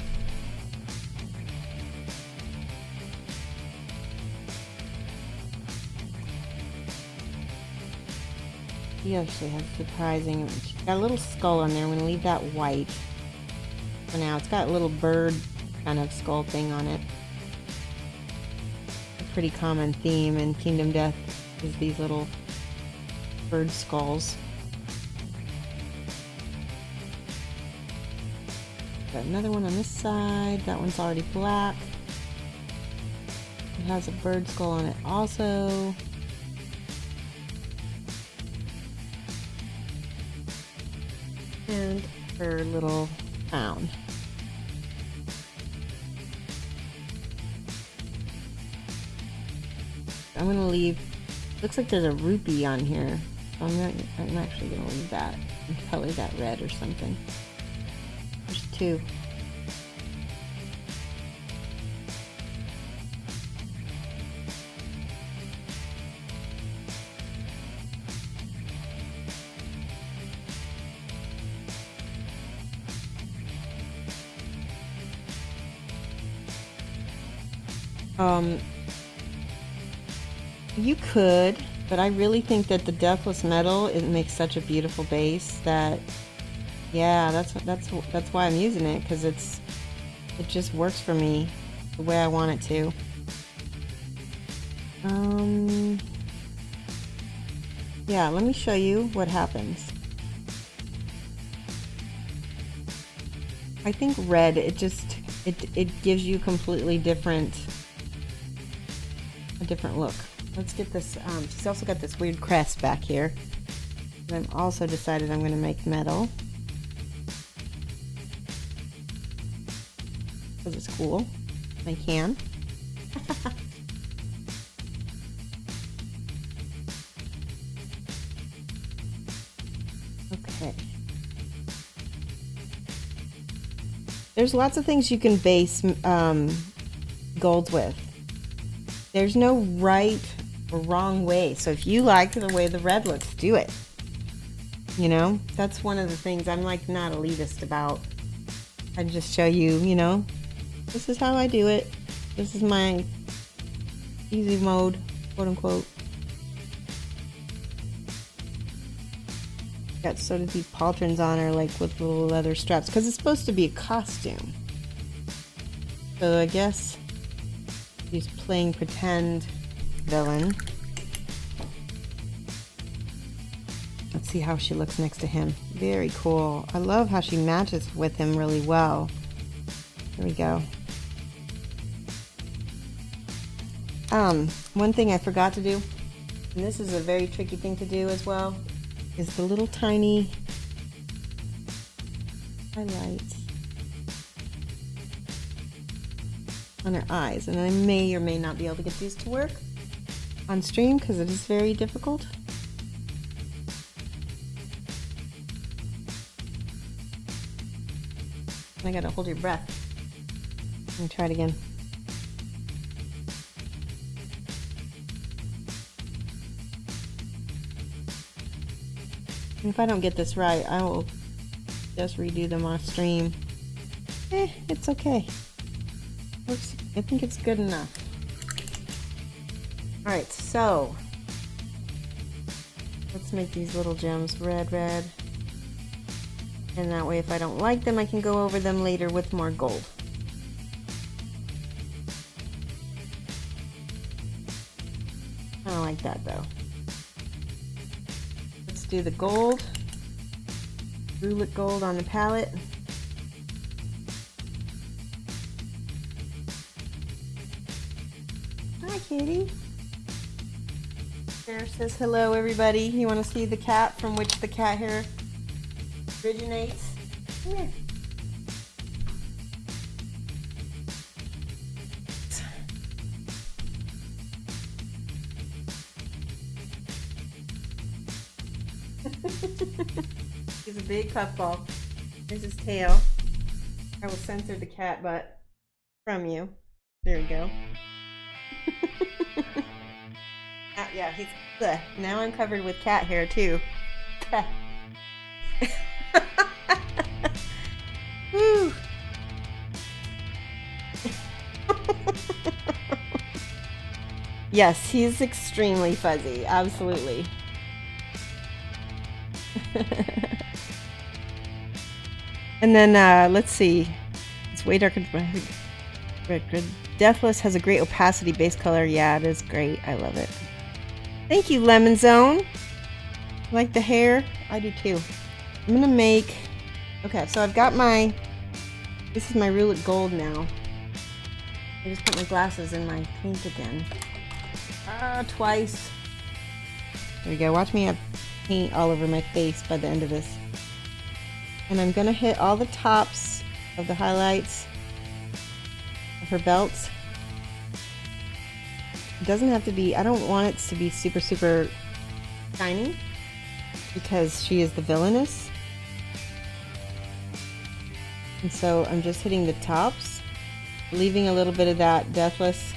She actually has surprising. She's got a little skull on there. I'm going to leave that white for now. It's got a little bird kind of skull thing on it. A pretty common theme in Kingdom Death is these little bird skulls. Got another one on this side. That one's already black. It has a bird skull on it also. And her little crown. I'm going to leave Looks like there's a rupee on here. So I'm actually gonna leave that and color that red or something. There's two. You could, but I really think that the Deathless Metal, it makes such a beautiful base that, yeah, that's why I'm using it, because it just works for me the way I want it to. Yeah, let me show you what happens. I think red, it gives you completely different look. Let's get this, she's also got this weird crest back here. And I've also decided I'm going to make metal. Because it's cool. I can. Okay. There's lots of things you can base golds with. There's no right or wrong way. So if you like the way the red looks, do it. You know, that's one of the things I'm like not elitist about. I just show you, you know, this is how I do it. This is my easy mode, quote unquote. Got sort of these pauldrons on her, like with little leather straps, because it's supposed to be a costume. So I guess she's playing pretend villain. Let's see how she looks next to him. Very cool. I love how she matches with him really well. There we go. One thing I forgot to do, and this is a very tricky thing to do as well, is the little tiny highlights on her eyes. And I may or may not be able to get these to work on stream because it is very difficult. I gotta hold your breath. Let me try it again. And if I don't get this right, I will just redo them off stream. It's okay. Looks, I think it's good enough. Alright, so let's make these little gems red. And that way if I don't like them, I can go over them later with more gold. I don't like that though. Let's do the gold. Roulette gold on the palette. Hi, kitty. Sarah says hello, everybody. You want to see the cat from which the cat hair originates? Come here. He's a big puffball. There's his tail. I will censor the cat butt from you. There we go. Yeah, he's bleh. Now I'm covered with cat hair too. Woo. Yes, he's extremely fuzzy. Absolutely. And then let's see. It's way darker. Deathless has a great opacity base color. Yeah, it is great. I love it. Thank you, Lemon Zone. Like the hair? I do too. I'm gonna make. Okay, so I've got my. This is my roulette gold now. I just put my glasses in my paint again. Twice. There we go. Watch me have paint all over my face by the end of this. And I'm gonna hit all the tops of the highlights of her belts. It doesn't have to be, I don't want it to be super, super shiny because she is the villainess. And so I'm just hitting the tops, leaving a little bit of that deathless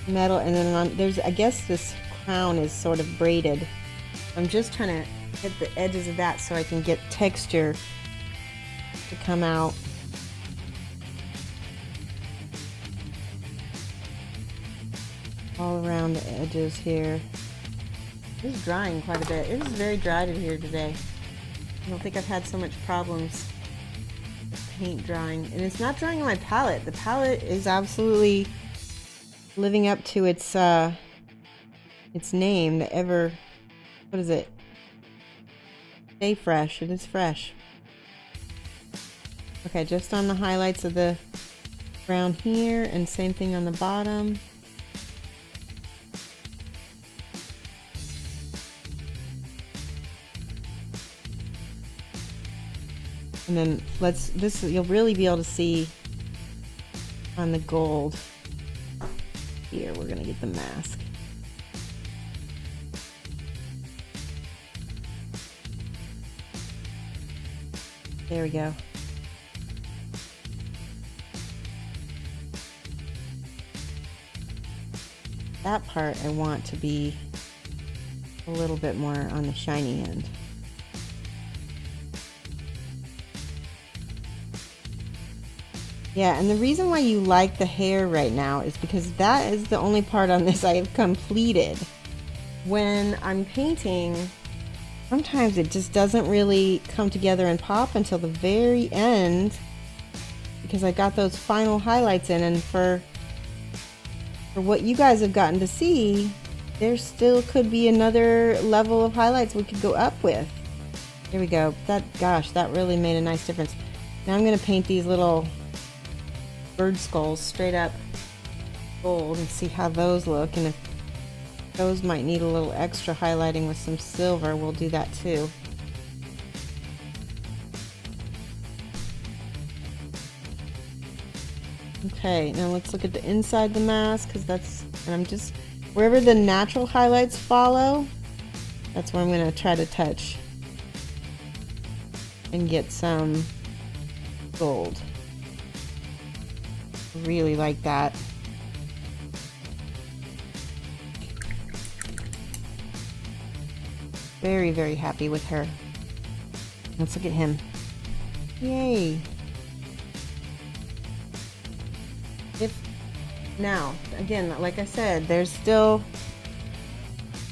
metal, and then there's, I guess this crown is sort of braided. I'm just trying to hit the edges of that so I can get texture to come out. All around the edges here. This is drying quite a bit. It is very dry in here today. I don't think I've had so much problems with paint drying. And it's not drying on my palette. The palette is absolutely living up to its name, the ever, what is it? Stay fresh. It is fresh. Okay, just on the highlights of the brown here, and same thing on the bottom. And then this you'll really be able to see on the gold. Here, we're gonna get the mask. There we go. That part I want to be a little bit more on the shiny end. Yeah, and the reason why you like the hair right now is because that is the only part on this I have completed. When I'm painting, sometimes it just doesn't really come together and pop until the very end, because I got those final highlights in, and for what you guys have gotten to see, there still could be another level of highlights we could go up with. Here we go. That really made a nice difference. Now I'm going to paint these little bird skulls straight up gold and see how those look, and if those might need a little extra highlighting with some silver, we'll do that too. Okay, now let's look at the inside the mask, because and I'm just, wherever the natural highlights follow, that's where I'm going to try to touch and get some gold. Really like that. Very, very happy with her. Let's look at him. Yay. Now, again, like I said, there's still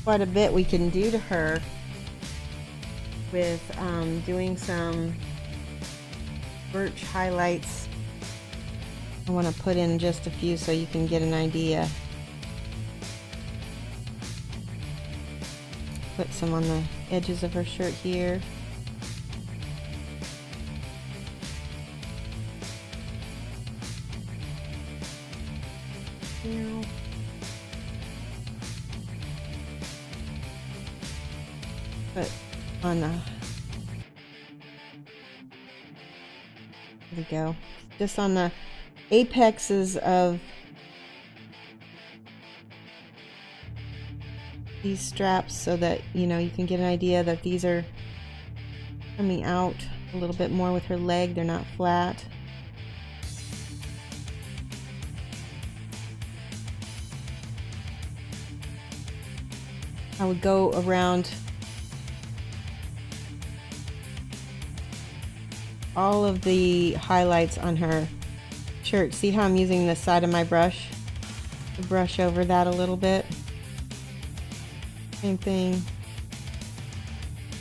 quite a bit we can do to her with doing some birch highlights. I want to put in just a few so you can get an idea. Put some on the edges of her shirt here. Put on the, there we go, just on the apexes of these straps, so that you can get an idea that these are coming out a little bit more with her leg. They're not flat. I would go around all of the highlights on her shirt. See how I'm using the side of my brush to brush over that a little bit? Same thing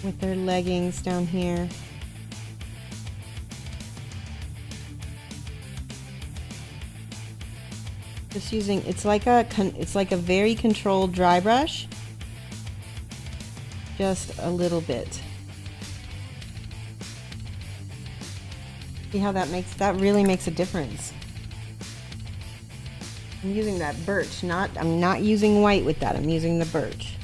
with her leggings down here. Just using, it's like a very controlled dry brush. Just a little bit. See how that really makes a difference. I'm using that birch, I'm not using white with that, I'm using the birch.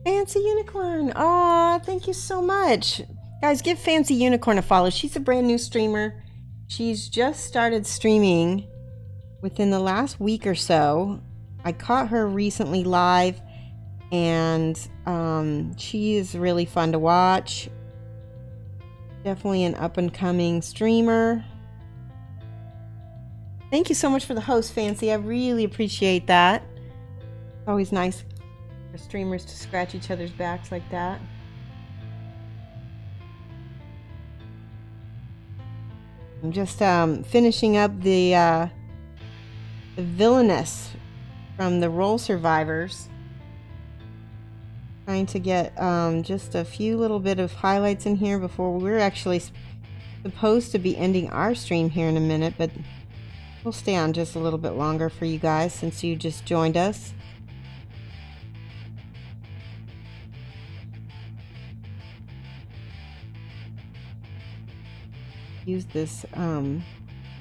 Fancy Unicorn. Aw, thank you so much. Guys, give Fancy Unicorn a follow. She's a brand new streamer. She's just started streaming within the last week or so. I caught her recently live, and she is really fun to watch. Definitely an up-and-coming streamer. Thank you so much for the host, Fancy. I really appreciate that. It's always nice for streamers to scratch each other's backs like that. I'm just finishing up the villainess from the Roll Survivors. Trying to get just a few little bit of highlights in here before we're actually supposed to be ending our stream here in a minute, but we'll stay on just a little bit longer for you guys since you just joined us. Use this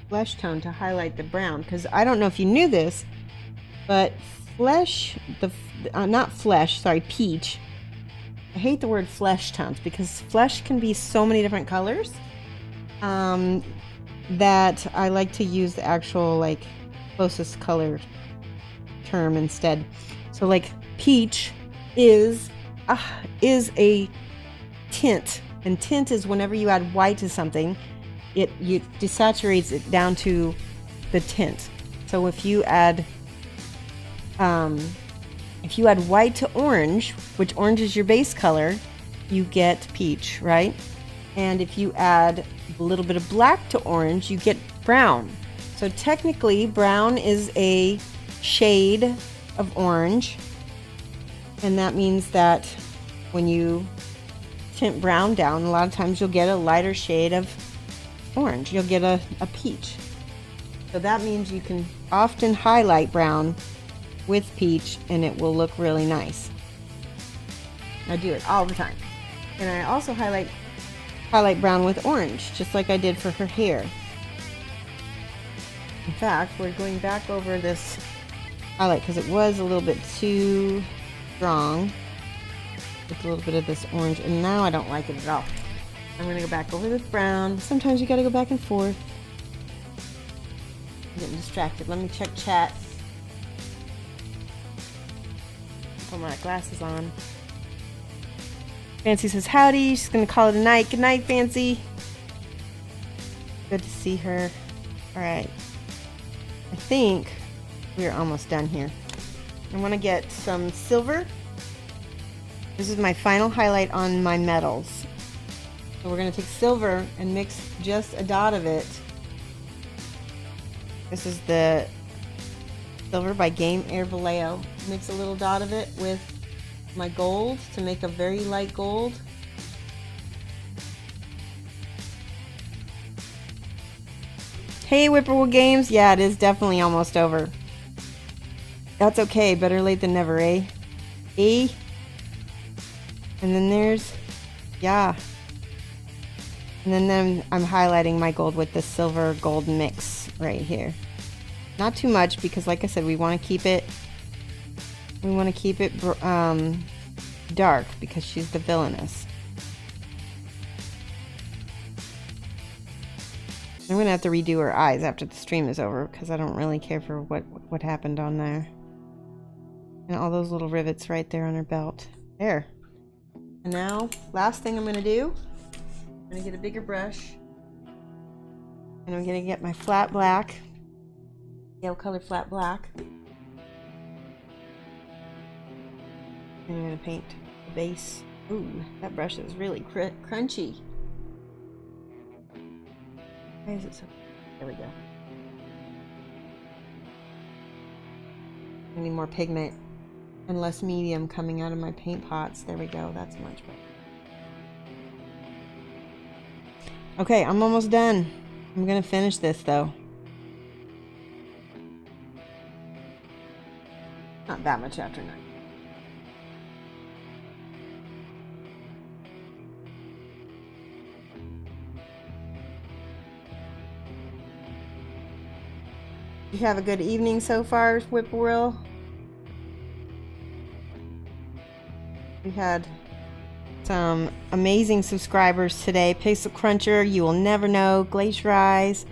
flesh tone to highlight the brown, because I don't know if you knew this, but peach. I hate the word flesh tones because flesh can be so many different colors that I like to use the actual like closest color term instead. So like peach is a tint, and tint is whenever you add white to something, it desaturates it down to the tint. So if you add white to orange, which orange is your base color, you get peach, right? And if you add a little bit of black to orange, you get brown. So technically, brown is a shade of orange, and that means that when you tint brown down, a lot of times you'll get a lighter shade of orange. You'll get a peach. So that means you can often highlight brown with peach and it will look really nice. I do it all the time. And I also highlight brown with orange, just like I did for her hair. In fact, we're going back over this highlight because it was a little bit too strong with a little bit of this orange, and now I don't like it at all. I'm going to go back over this brown. Sometimes you got to go back and forth. I'm getting distracted. Let me check chat. Put my glasses on. Fancy says howdy. She's going to call it a night. Good night, Fancy. Good to see her. All right. I think we're almost done here. I want to get some silver. This is my final highlight on my metals. So we're going to take silver and mix just a dot of it. This is the silver by Game Air Vallejo. Mix a little dot of it with my gold to make a very light gold. Hey, Whippoorwill Games. Yeah, it is definitely almost over. That's okay. Better late than never, eh? Eh? And then there's, yeah. And then I'm highlighting my gold with the silver gold mix right here. Not too much because, like I said, we want to keep it dark because she's the villainess. I'm going to have to redo her eyes after the stream is over because I don't really care for what happened on there. And all those little rivets right there on her belt. There. And now, last thing I'm going to do, I'm going to get a bigger brush. And I'm going to get my flat black, pale colored flat black. And I'm going to paint the base. Ooh, that brush is really crunchy. Why is it so... There we go. I need more pigment and less medium coming out of my paint pots. There we go. That's much better. Okay, I'm almost done. I'm going to finish this, though. Not that much after 9. You have a good evening so far, Whippoorwill? had some amazing subscribers today. Pace Cruncher, You Will Never Know, Glacier Eyes,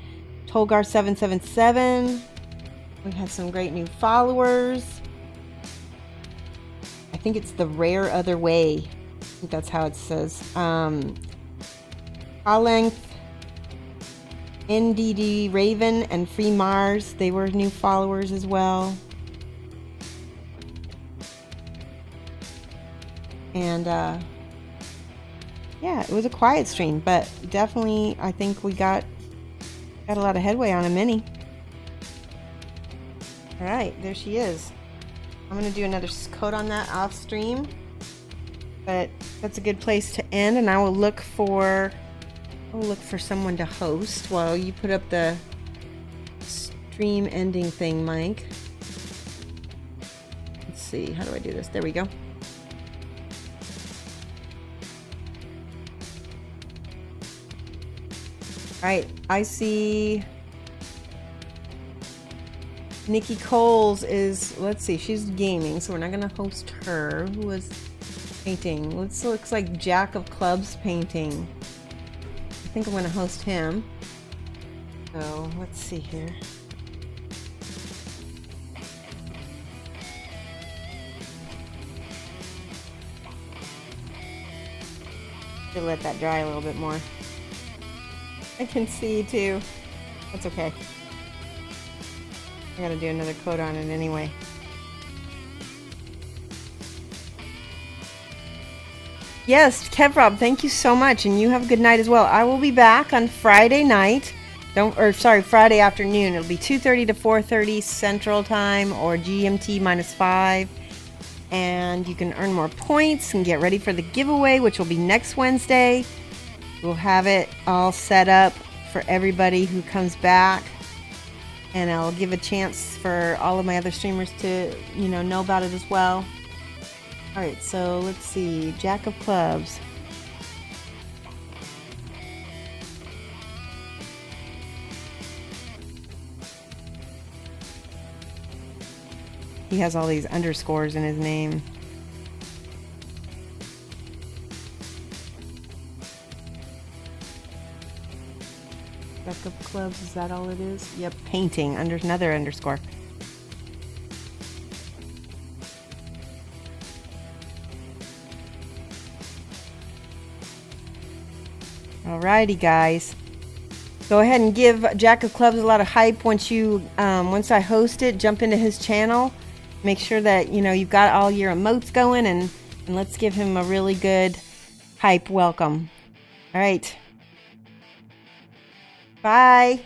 Tolgar777. We had some great new followers. I think it's The Rare Other Way. I think that's how it says. Length, NDD Raven, and Free Mars. They were new followers as well. And yeah, it was a quiet stream, but definitely I think we got a lot of headway on a mini. All right, there she is. I'm gonna do another coat on that off stream, but that's a good place to end. And I will look for someone to host while you put up the stream ending thing, Mike. Let's see, how do I do this? There we go. All right, I see Nikki Coles is, let's see, she's gaming, so we're not gonna host her. Who was painting? Looks like Jack of Clubs painting. I think I'm gonna host him. So let's see here. Should let that dry a little bit more. I can see too. That's okay. I gotta do another coat on it anyway. Yes, Kevrob, thank you so much, and you have a good night as well. I will be back on Friday night. Friday afternoon. It'll be 2:30 to 4:30 Central Time or GMT -5. And you can earn more points and get ready for the giveaway, which will be next Wednesday. We'll have it all set up for everybody who comes back, and I'll give a chance for all of my other streamers to, know about it as well. All right, so let's see, Jack of Clubs. He has all these underscores in his name. Jack of Clubs, is that all it is? Yep, painting, under another underscore. Alrighty, guys. Go ahead and give Jack of Clubs a lot of hype once I host it. Jump into his channel. Make sure that you've got all your emotes going, and let's give him a really good hype welcome. All right. Bye.